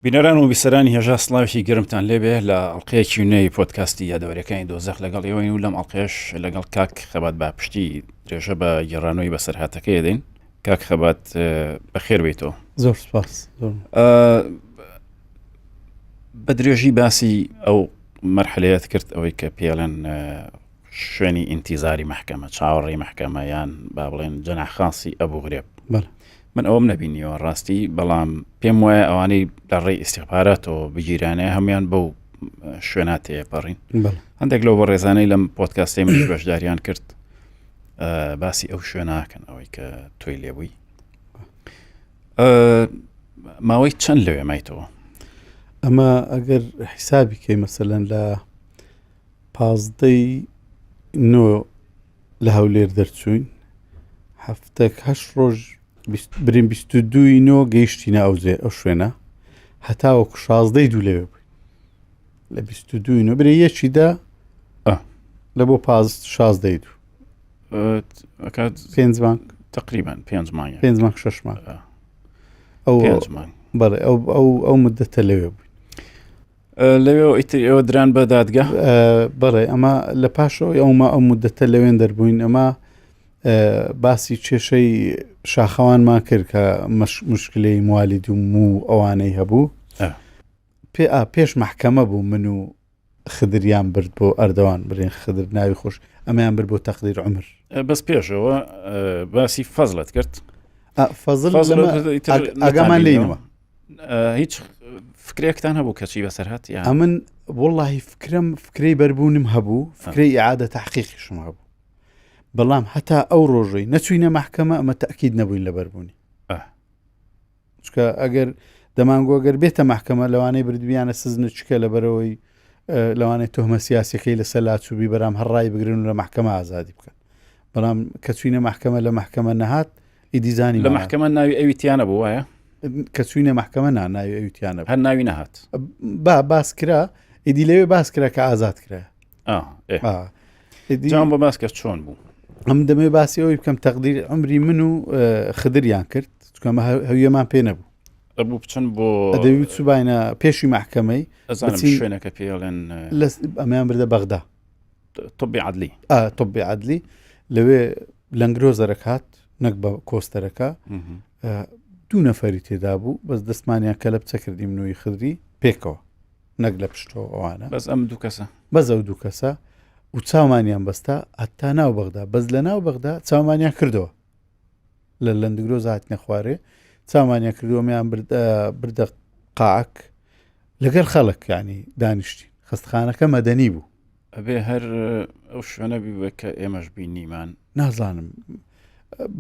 بینەران و بیسەرانی هێژا سڵاوی گرمتان لێبێ لە ئەڵقەیەکی نوێی پۆدکاستی یادەوەریەکانی دۆزەخ لەگەڵ ئێوەین و لەم ئەڵقەیەش لەگەڵ کاک خەبات باپشتی درێژە بە گێڕانەوەی بەسەرهاتەکەی دێن. کاک خەبات بەخێر بیتەوە. زۆر سپاس. بە درێژی باسی ئەو مەرحلەیەت کرد ئەوەی کە پێڵێن شوێنی ئینتیزاری مەحکەمە، چاوەڕێی مەحکەمە یان با بڵێن جەناحخاسی ئەبوو غرێب. من ئەوم نەبینیەوە ڕاستی، بەڵام پێم وایە ئەوانەی لە ڕێی ئیستیخباراتەوە بگیرانەیە هەمویان بەو شوێنات تێپەڕین. هەندێک لەو بە ڕێزانەی لەم پۆدکاستی منیش بەشداریان کرد باسی ئەو شوێناکەن ئەوەی کە تۆی لێبووی. ماوەی چەند لەوێ مایتەوە؟ ئەمە ئەگەر حیسابی کەی مەسەلەن لە 15 لە هەولێر دەرچووین، هەفتێک 8 ڕۆژ برین 22 گەیشتینە ئەو شوێنە، هەتاوەکو 16 دوو لەوێ بووین. لە 22 برێ یەکیدا لە بۆ 16 دوو 5 مانگ تقریبا 5 مانگ 6 مانگ ئەو مدەتە لەوێ بووین. لەوێ ئەوە دران بە دادگا؟ بەڵێ ئەمە لە پاشەوە ئەو مدەتە لەوێن دەربووین. ئەمە باسی کێشەی شاخەوانمان کرد کە مشکلەی موالید و ئەوانەی هەبوو. پێش محکەمە بوو، من و خدریان برد بۆ ئەردەوان، برێن خدر ناوی خۆش، ئەمەیان برد بۆ تەقدیر عمر. بەس پێشەوە باسی فەزلت کرد؟ فەزل ئاگامان لێنەوە. هیچ فکرێکتان هەبوو کەچی بەسەر هات؟ ئەمن وەڵڵاهی فکرەی بەربوونم هەبوو، فکرەی ئیعادە تەحقیقیشم هەبوو، بەڵام هەتا ئەو ڕۆژەی نەچووینە محکەمە ئەمە تەئکید نەبووین لە بەربوونی. چکە ئەگەر دەمانگۆ ئەگەر بێتە محکەمە لەوانەی بردویانە سزن چکە لە بەرەوەی لەوانەی تۆهمە سیاسیەکەی لەسەر لاچوبی بەرام هەڕای بگرن و لە محکەمە ئازادی بکەن، بەڵام کە چوینە محکەمە لە محکەمە نەهات ئیدیزانی لە محکەمە ناوی ئەویتیانە بوو وایە؟ کە چوینە محکەمە ناوی ئەویتیانە هەر ناوی نەهات. باس کرا، ئیدی لەوێ باس کرا کە ئازاد کرا. جام بە باس کرد چۆن بوو؟ ئەم دەمێ باسی ئەوی بکەم تەقدیر عمری من و خدریان کرد، چکەمە هەویەمان پێ نەبوو. ئەبوو بچن بۆ ئەدەویت سوباینە پێشی محکەمەی شوێنەکە پێڵێن ئەمەیان بردە بەغدا طبی عەدلی. طبی عەدلی لەوێ لەنگرۆزەرەک هات، نەک بە کۆستەرەکە، 2 نەفەری تێدا بوو، بەس دەستمانیان کە لە بچە کردی منوی خدری پێکەوە، نەک لە پشتەوە ئەوانە، بەس ئەم 2 کەسە، بەس ئەو 2 کەسە و چاومانیان بەستا هەتا ناو بەغدا. بەس لە ناو بەغدا چاومانیان کردەوە، لە لەندگرۆز هاتنە خوارێ چاومانیان کردووە، میان بردە قاعک لەگەر خەڵک، یعنی دانیشتین. خەستخانەکە مەدەنی بوو. ئەبێ هەر ئەو شوێنە بیوە کە ئێمەش بینیمان، نازانم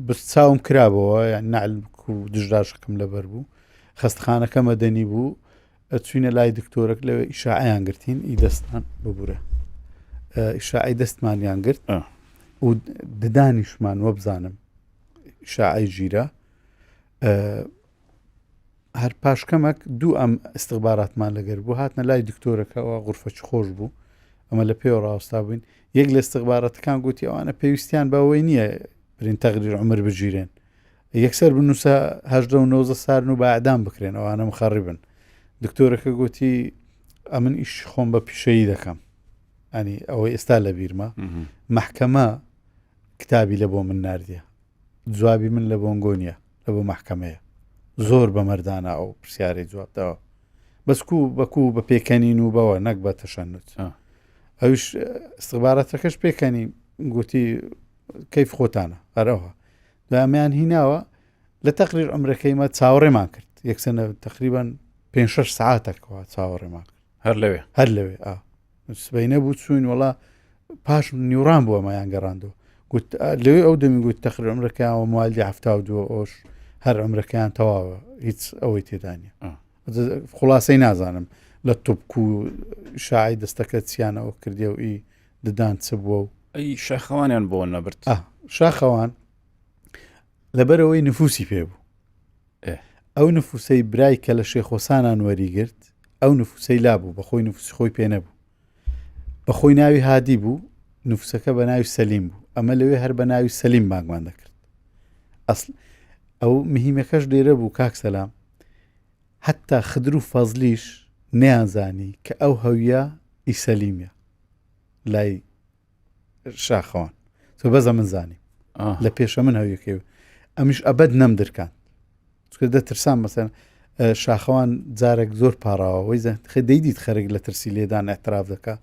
بس چاوم کرابەوە، یان نعل و دژداشکم لەبەر بوو. خەستخانەکە مەدەنی بوو، چوینە لای دکتۆرێک لەوێ ئیشاعیان گرتین، ئیدەستان ببوورە ئیشاعی دەستمانیان گرت و ددانیشمان وە بزانم ئیشاعی ژیرە. هەر پاشکەمەک 2 ئەم استخباراتمان لەگەر بوو، هاتنە لای دکتۆرەکەەوە غورفەی خۆش بوو، ئەمە لە پێوە ڕاوستا بووین. یەک لە استخباراتەکان گوتی ئەوانە پێویستیان بەوەی نییە برین تەقدیر عمر بگیرێن، یەکسەر بنووسە 18 سارن و بە ئەعدام بکرێن، ئەوانە مخەڕیبن. دکتۆرەکە گوتی ئەمن ئیش خۆم بە پیشەیی دەکەم، ئەنی ئەوەی ئێستا لە بیرمە. محکەمە کتابی لە بۆ من ناردیە، جوابی من لە بۆنگۆ نیە، لە بۆ محکەمەیە. زۆر بە مەردانە ئەو پرسیارەی جوابداوە، بەسکو بەکو بە پێکەنین و بەوە، نەک بە تەشەنوت. ئەوش استخباراتەکەش پێکەنی، گوتی کەیف خۆتانە هەرەوە. دامیان هیناوە لە تەقریر عمرەکەیمە چاوەڕێمان کرد، یەکسەنە تقریبا 5-6 ساعتێکەوە چاوەڕێمان کرد، هەر لەوێ سبەینە بوو چوین، وڵا پاش نیوران بووە مایان گەڕاندەوە. گوت لەوێ ئەو دەمی گوت تەقریر عمرەکەیانەوە موالی 72 ئۆش هەر عمرەکەیان تەواوە، هیچ ئەوەی تێدانە. خلاصەی نازانم لە توبک و شاعی دەستەکە چیانەوە کردی و ئی ددان چ بووە و ئەی شاخەوانیان بۆ نەبرد. شاخەوان لەبەرەوەی نفوسی پێبوو. ئەو نفوسەی برای کە لە شێخۆسانان وەریگرت، ئەو نفوسەی لابوو، بەخۆی نفوسی خۆی پێ نەبوو، بەخۆی ناوی هادی بوو، نفوسەکە بە ناوی سەلیم بوو. ئەمە لەوێ هەر بە ناوی سەلیم ماگوان دەکرد. ئەو مهمەکەش لێرە بوو کاک سەلام، حتا خدر و فەزلیش نەیانزانی کە ئەو هەویە ئیسەلیمیە لای شاخەوان تۆ بەزە من زانی لە پێشە من هەویەکەی ئەمیش ئەبەد نەم دەرکان چکە دەترسان مەسەن شاخەوان جارێک زۆر پاڕاوەوەی خێ دەیدیت خەرێک لە ترسی لێدان ئەحتراف دەکا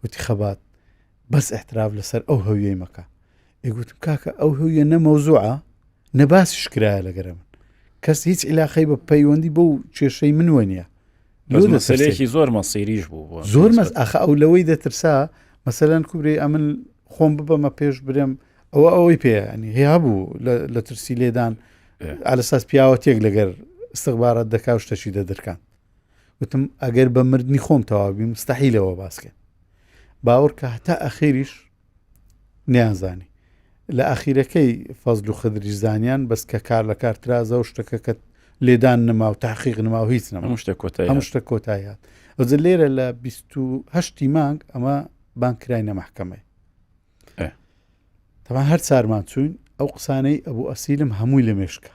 وتی خەبات بەس ئەحتراف لەسەر ئەو هەویەی مەکە ئێگوتم کاکە ئەو هەویە نەمەوزوعە نەباسیش کرایە لەگەرە من کەس هیچ عیلاقەی بە پەیوەندی بۆ کێشەی منوە نییە مەسەلەیەکی زۆر مەسیریش بوو زۆر ئاخە ئەو لەوەی دەترسا مەسەلەن کوبرێ ئەمن خۆم ببەمە پێش برێم ئەوەی پێ ینی هەیە بوو لە ترسی لێدان ئالەساس پیاوەتێک لەگەر استخبارات دەکا و شتەشی دەدرکان وتم ئەگەر بە مردنی خۆم تەواوی مستەحیلەوە باسکە باوەڕ کە هەتا ئەخیریش نیانزانی لە ئەخیرەکەی فەزل و خدری زانیان بەس کە کار لە کارترازە و شتەکە کە لێدان نما و تحقیق نما و هیچ نەما هەموو شتە کۆتاییات ئەوجە لێرە لە 28 مانگ ئەمە بانکراینە مەحکەمەی تەمان هەر چارمان چوین ئەو قسانەی ئەبوو ئەسیلم هەمووی لە مێشکە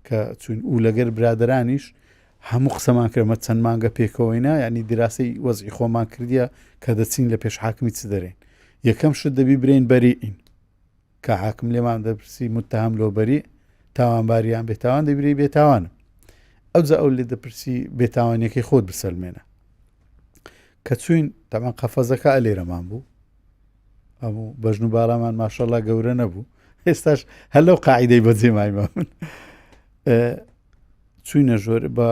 کە چوین و لەگەر برادرانیش هەموو قسەمان کردمە چەند مانگە پێکەوەینا ینی دراسی وەزعی خۆمان کردیە کە دەچین لە پێش حاکمی چ دەرێن یەکەم شت دەبی برێن بەریئین کە حاکم لێمان دەپرسی متهم لۆ بەری تاوانباریان بێتاوان دەبری بێتاوانم ئەوجا ئەو لێ دەپرسی بێتاوانیەکەی خۆت بسەلمێنە کە چوین تامان قەفەزەکە ئەلێرەمان بوو ئەموو بەژن و باڵامان ماشەڵڵا گەورە نەبوو ئێستاش هەر لەو قاعیدەی بەجێ مایمان چوینە ژۆر بە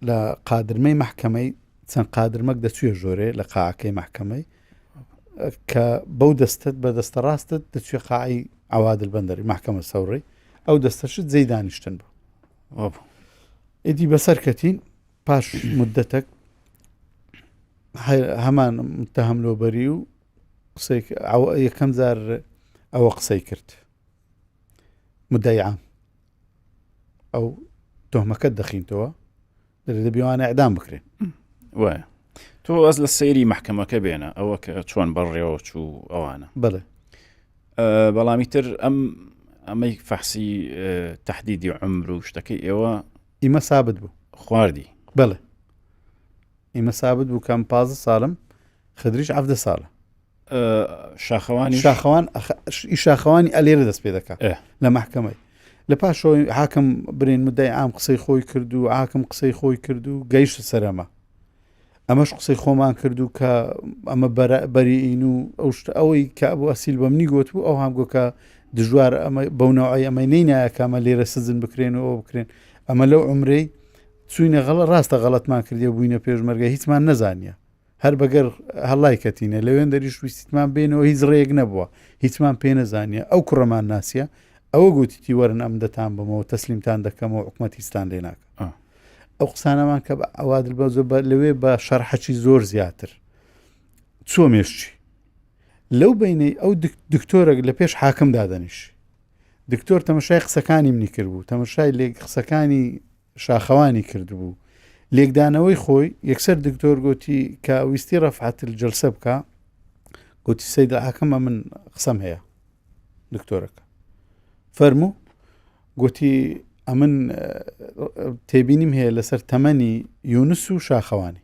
لە قادرمەی محکەمەی چەند قادرمەک دەچوێ ژۆرێ لە قاعەکەی محکەمەی کە بەو دەستت بە دەستە ڕاستت دەچوێ قاعی عەوادڵ بەندەری محکەمە سەوڕی ئەو دەستەشت جێی دانیشتن بوو ئیدی بەسەر کەتین پاش مدەتێک هەمان متهم لۆبەری و قسەی یەکەم جار ئەوە قسەی کرد مدەی عام ئەو تۆهمەکەت دەخینتەوە دەبیوانە ئەعدام بکرێن وایە تۆ ئەس لە سەیری محکەمەکە بێنە ئەوە کە چۆن بەڕێوە چوو ئەوانە بڵێ بەڵامی تر ئەمەی فەحسی تەحدیدی عمر و شتەکەی ئێوە ئیمە سابت بوو خواردی بڵێ ئیمە سابت بوو کەم 15 ساڵم خدریش 17 ساڵە شاخەوانی ئەلێرە دەست پێ دەکات لە محکەمەی لە پاشەوەی حاکم برین مدەی عام قسەی خۆی کرد و حاکم قسەی خۆی کرد و گەیشت سەرەمە ئەمەش قسەی خۆمان کرد و کە ئەمە بەریئین و ئەو شتە ئەوەی کە بۆ ئەسیل بە منی گوت بوو ئەو هەم گۆ کە دژوار ئەمە بەونەوەی ئەمەی نەینایە کە ئەمە لێرە سزن بکرێن و ئەوە بکرێن ئەمە لەو عمرەی چوینە ڕاستە غەڵەتمان کردیە بووینە پێشمەرگە هیچمان نەزانیە هەر بەگەر هەڵای کەتینە لەوێن دەریش ویستمان بێنەوە هیچ ڕێک نەبووە هیچمان پێ نەزانیە ئەو کوڕەمان ناسیە ئەوە گوتیتی وەرن ئەم دەتان بمەوە تەسلیمتان دەکەمەوە حکومەتیستان لێ ناکە ئەو قسانەمان کە ئەوادل بە لەوێ بە شەرحەچی زۆر زیاتر چۆ مێشتی لەو بینەی ئەو دکتۆرە لە پێش حاکم دادەنیش دکتۆر تەمەشای قسەکانی منی کرد بوو تەمەشای لێک قسەکانی شاخەوانی کرد بوو لێکدانەوەی خۆی یەکسەر دکتۆر گوتی کە ویستی ڕەفعەت الجەلسە بکە گوتی سەید حاکەمە من قسەم هەیە دکتۆرەکە فەرموو گوتی ئەمن تێبینیم هەیە لەسەر تەمەنی یونس و شاخەوانی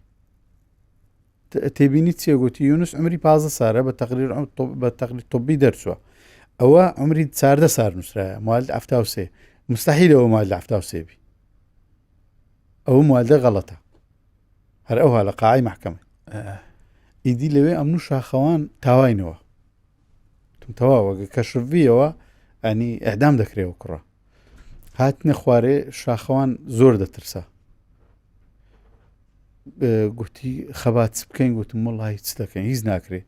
تێبینی چیە گوتی یونس عمری 15 سارە بە تەقلید طبی دەرچووە ئەوە عمری 14 سار نووسرایە موالد 73 مستحیلەوە موالد 73 بی ئەوە موالدە غەڵەتە هەر ئەوها لە قاعی محکەمە ئیدی لەوێ ئەمن و شاخەوان تاواینەوە تەواوە کەشڤیەوە ئەنی ئەعدام دەکرێەوە کوڕە هاتنە خوارێ شاخەوان زۆر دەترسا گوتی خەبات چ بکەین گوتم وەڵڵی چ دەکەین هیچ ناکرێ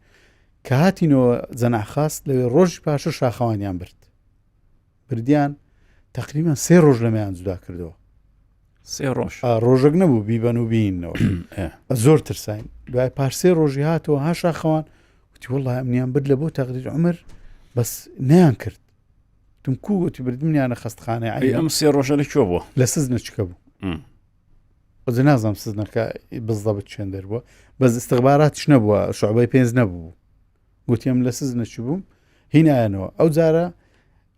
کە هاتینەوە جەناحخواست لەوێ ڕۆژی پاشە شاخەوانیان بردیان تقریبان 3 ڕۆژ لەمەیان جودا کردەوە 3 ڕۆژ ڕۆژێک نەبوو بیبەن و بینەوە زۆر ترساین دوای پارسێ ڕۆژی هاتەوە ها شاخەوان وتی وەڵڵی ئەمنیان برد لە بۆ تەقدیر عومر بەس نەیان کرد تم کووتی بردمنیانە خەستخانەی ئەم 3 ڕۆژە لە کوێ بووە لە سزنە چکە بوو ئەوجە نازانم سزنەکە بزدە بچێن دەربووە بەس استخباراتیش نەبووە شعبەی پێنج نەبوو گوتی ئەم لە سزنە چی بووم هینایەنەوە ئەو جارە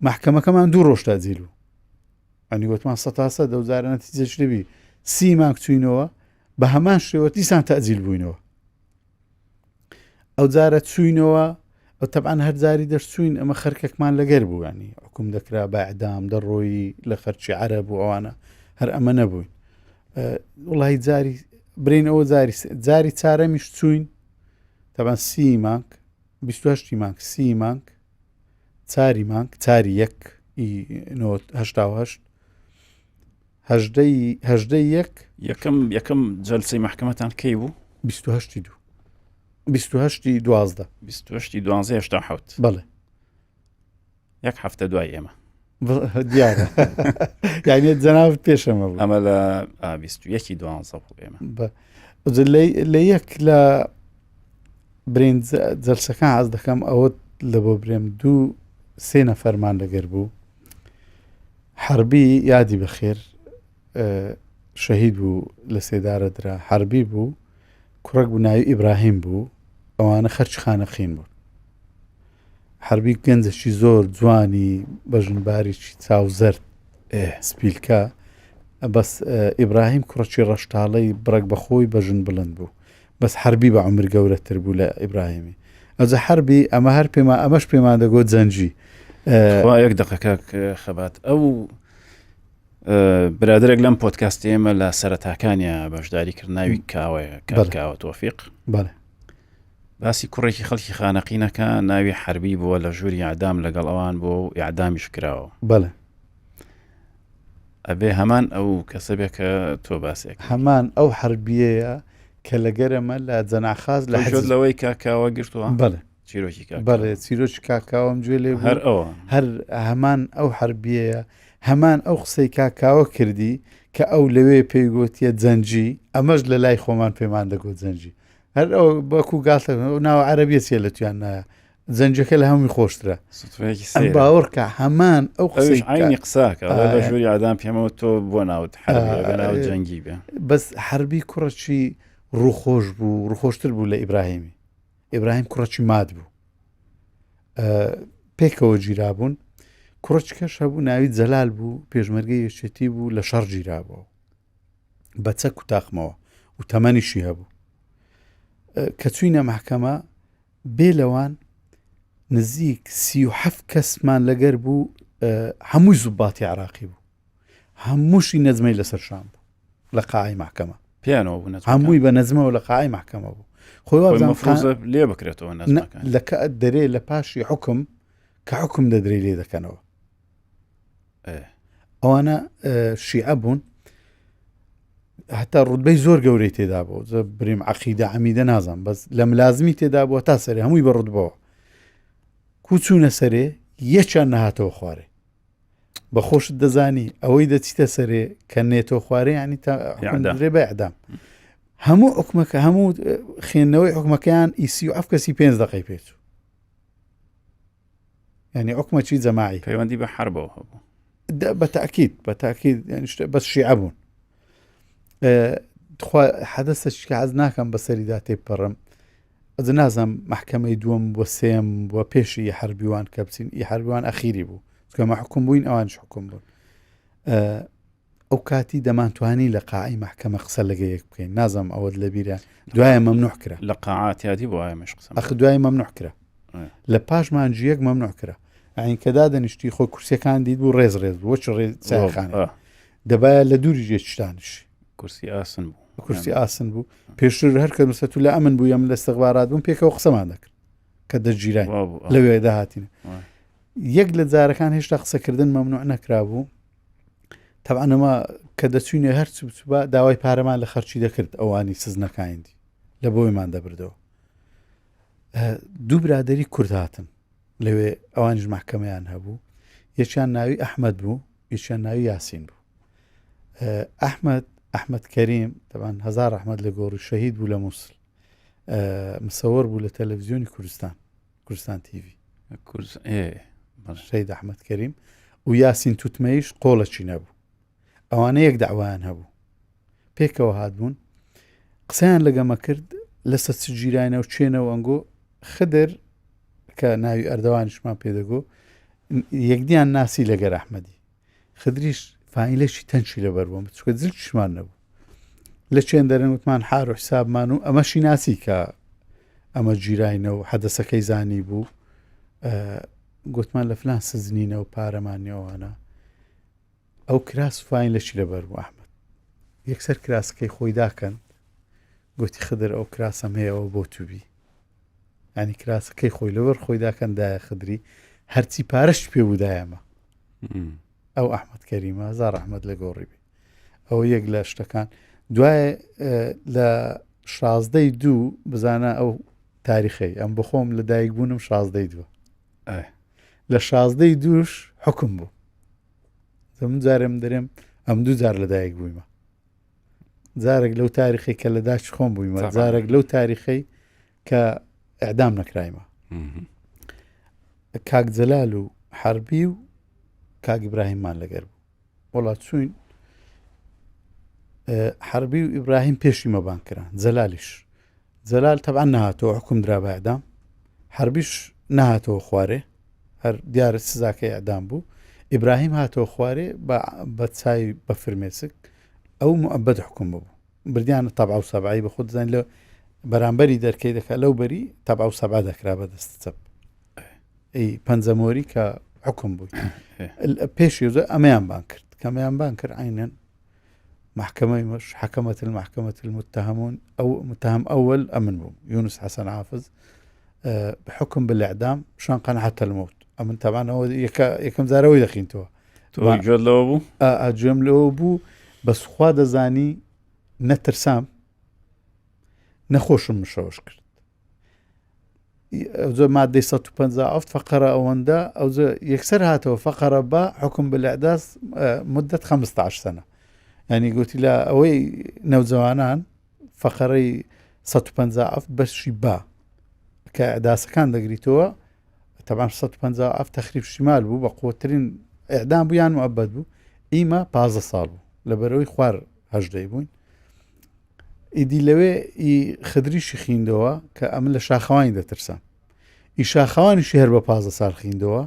محکەمەکەمان 2 ڕۆژ تاجیل بوو ئەنی گوتمان 100 دەوزارە نەتیجەش دەبی سی مانگ چوینەوە بە هەمان شێوە دیسان تەعجیل بووینەوە ئەو جارە چوینەوە ئەو تەبعاً هەر جاری دەرچوین ئەمە خەرکێکمان لەگەر بووانی حکوم دەکرا بە ئەعدام دەڕۆیی لە خەرچی عەرەب و ئەوانە هەر ئەمە نەبووین وڵی جاری برین ئەوە جاری چارەمیش چوین تەبان سی مانگ 28 مانگ سی مانگ چاری مانگ چاری یەک هەژدەی یەکەم جەلسەی محکەمەتان کەی بوو 28 دوازدە 28 12 1970 بەڵێ یەک هەفتە دوای ئێمە دیارە یعنی جەناوت پێشەمە بوو ئەمە لە 21 12 بوو ئێمە لە یەک لە برین جەلسەکان حەز دەکەم ئەوە لە بۆ برێم 2-3 نەفەرمان لەگەر بوو حربی یادی بەخێر شەهید بوو لە سێدارە درا حربی بوو کوڕک بوو ناوی ئیبراهیم بوو ئەوانە خەرچ خانەخین بوون حربی گەنجەشی زۆر جوانی بەژنبارێکی چاوزەرد سپیلکە بەس ئیبراهیم کوڕکی ڕەشتاڵەی بڕک بەخۆی بەژن بڵند بوو بەس حربی بە عمر گەورەتر بوو لە ئیبراهیمی ئەوجە حربی ئەمە هەر ئەمەش پێمان دەگۆت جەنجی یەک دقەکە خەبات ئەو برادرێک لەم پۆدکاستی ئێمە لە سەرەتاکانیە بەشداری کرد ناوی کاوەیە کاوە تۆفیق بەڵێ باسی کوڕێکی خەڵکی خانەقینەکە ناوی حربی بووە لە ژووری ئەعدام لەگەڵ ئەوان بۆ و ئیعدامیش کراوە بەڵێ ئەبێ هەمان ئەو کەسە بێ کە تۆ باسێک هەمان ئەو حربیەیە کە لەگەرەمە لە جەناحاز لە حەجۆت لەوەی کاکاوە گرتووە بەڵێ چیرۆکی بەڵێ چیرۆکی کاکاوم گوێ لێ هەر ئەوە هەر هەمان ئەو حربیەیە هەمان ئەو قسەی کاکاوە کردی کە ئەو لەوێ پێی گوتیە جەنجی ئەمەش لە لای خۆمان پێمان دەگوت جەنجی هەر ئەو بەکو گاتە ناو عەرەبیە چێ لە تویان نایە جەنجەکە لە هەمووی خۆشترە باوەڕکە هەمان ئەو قسەی عینی قساکە لە ژووری ئەعدام پێمەوە تۆ بۆ ناوت حربی ناو جەنگی بێ بەس حربی کوڕەکی ڕووخۆش بوو ڕووخۆشتر بوو لە ئیبراهیمی ئیبراهیم کوڕەکی ماد بوو پێکەوە گیرابوون کوڕچکەش هەبوو ناوی جەلال بوو پێشمەرگەی یەکێتی بوو لە شەڕ گیرابەوە بە چەک و تاخمەوە و تەمەنیشی هەبوو کە چوینە محکەمە بێ لەوان نزیک 37 کەسمان لەگەر بوو هەمووی زوباتی عراقی بوو هەمووشی نەزمەی لەسەر شام بوو لە قاعی محکەمە پیانەوە بوو هەمووی بە نەزمەوە لە قاعی محکەمە بوو خۆی مەفروزە لێ بکرێتەوە نەزمەکان لەکە دەرێ لە پاشی حکم کە حکم دەدرێ لێ دەکەنەوە ئەوانە شیعە بوون هەتا ڕوتبەی زۆر گەورەی تێدا بوو بریم عەقیدە عەمیدە نازانم بەس لە ملازمی تێدا بووە تا سەرێ هەمووی بە ڕوتبەوە کوچوونە سەرێ یەکیان نەهاتەوە خوارێ بە خۆشت دەزانی ئەوەی دەچیتە سەرێ کە نێتۆ خوارێ ینی تا درێ بە ئەعدام هەموو حکومەکە هەموو خوێندنەوەی حکومەکەیان ئیسی و ئەف کەسی 5 دقەی پێچوو ینی حکومەکی جەماعی پەیوەندی بە حربەوە هەبوو بەتاکید بەس شیعە بوون حەدەسەشکە حەز ناکەم بەسەریدا تێپەڕم ئەز نازانم محکەمەی دووەم بۆ سێم بۆ پێشی حربیوان کە بچین حربیوان ئەخیری بوو چکەمە حکوم بووین ئەوانش حکوم بوون ئەو کاتی دەمانتوانی لە قاعی محکەمە قسە لەگە یەک بکەین نازانم ئەوەت لەبیرە دوایە مەمنوع کرا لە قاعاتیادی بۆ ئایمەش قسە ئەخ دوای مەمنوع کرا لە پاش مانجیەک مەمنوع کرا ئاین کەدا دەنیشتی خۆ کورسەکان دیت بوو ڕێز بوو چ ڕێز چایخانە دەبایە لە دووری جێشتانش کورسی ئاسن بوو کورسی ئاسن بوو پێشتر هەر کە مەسە تو لە ئەمن بوو ئەم لە استەخبارات بوون پێکەوە قسەمان دەکرد کە دەجیرای لەوێ داهاتینە یەک لە جارەکان هێشتا قسەکردن مەمنوع نەکرابوو تەبعەنەما کە دەچوینێ هەر چوبە داوای پارەمان لە خەرچی دەکرد ئەوانی سزنەکایندی لە بۆیمان دەبردەوە دوو برادری کورد هاتن لەوێ ئەوانش محکەمەیان هەبوو یەکیان ناوی ئەحمەد بوو یەکیان ناوی یاسین بوو ئەحمەد کەریم تەبان هەزار ڕەحمەت لە گۆڕی شەهید بوو لە مووسڵ مسەوەر بوو لە تەلەڤیزیۆنی کوردستان تیڤی شەهید ئەحمەد کەریم و یاسین توتمەیش قۆڵەکی نەبوو ئەوانە یەک داوایان هەبوو پێکەوە هاتبوون قسەیان لەگەمە کرد لەسەر چ جیرانە و چێنەوە ئەنگۆ خدر کە ناوی ئەردەوانیشمان پێدەگۆ یەکدیان ناسی لەگەر ئەحمەدی خدریش فاعیلەشی تەنشی لەبەر بووم چکە جلکیشمان نەبوو لە چێن دەرن وتمان حار و حسابمان و ئەمەشی ناسی کە ئەمە گیراینەوە حەدەسەکەی زانی بوو گوتمان لە فلان سزنینە و پارەمانیەوەوانە ئەو کراس فاین لەشی لەبەر بوو ئەحمەد یەکسەر کراسەکەی خۆی داکەن گوتی خدر ئەو کراسەم هەیەەوە بۆ توبی ینی کراسەکەی خۆی لەبەر خۆی داکەندایە خدری هەرچی پارەش پێ بوودایەمە ئەو ئەحمەد کەریمە زار ئەحمەد لە گۆڕی بێ ئەوە یەک لە شتەکان دوایە لە 16 بزانە ئەو تاریخی ئەم بخۆم لە دایک بوونم 16 لە 16 حکم بوو زەمن جارم دەرێم ئەم دوو جار لە دایک بوویمە جارێک لەو تاریخی کە لە داش خۆم بوویمە جارێک لەو تاریخی کە ئەعدام نەکرایمە کاک جەلال و حەربی و کاک ئیبراهیممان لەگەر بوو وڵات چوین حەربی و ئیبراهیم پێشی مەبان کران جەلالیش جەلال تەبعا نەهاتەوە حکم درا بە ئەعدام حەربیش نەهاتەوە خوارێ هەر دیارە سزاکەی ئەعدام بوو ئیبراهیم هاتەوە خوارێ بە چای بە فرمێسک ئەو مؤبەد حکم بوو بردیانە تەبعا و سەبعی بە خۆت زانین لە بەرامبەری دەرکەی دەکات لەو بەری تەبعا و سەبعا دەکرا بە دەست چەپ ئەی پەنجەمۆری کە حکم بووی پێشی ئەمەیان بان کرد کەمەیان بان کرد عینەن محكمة مش حكمت المحكمة المتهمون أو متهم أول أمن بوم يونس حسن حافظ بحكم بالإعدام شان قنع حتى الموت أمن طبعا هو يكم زاروي دخين تو جود له أبو أجوم له أبو بس خواد زاني نترسام نخوش المشوش كرت أو زي مادة 150 فقرة أوندا أو زي يكسر هاته فقرة با حكم بالإعدام مدة 15 سنة يعني قلت لا أوي نوزوانان فقري 150 بس با كإعداس كان دقريتوا طبعا 150 تخريب شمال بو بقوترين إعدام بيان مؤبد بو إيما 15 سال بو لبروي خوار هجدي بوين إدي لوي خدريش خيندوا كأمل شاخواني دا ترسام إي شاخواني شهر با 15 سال خيندوا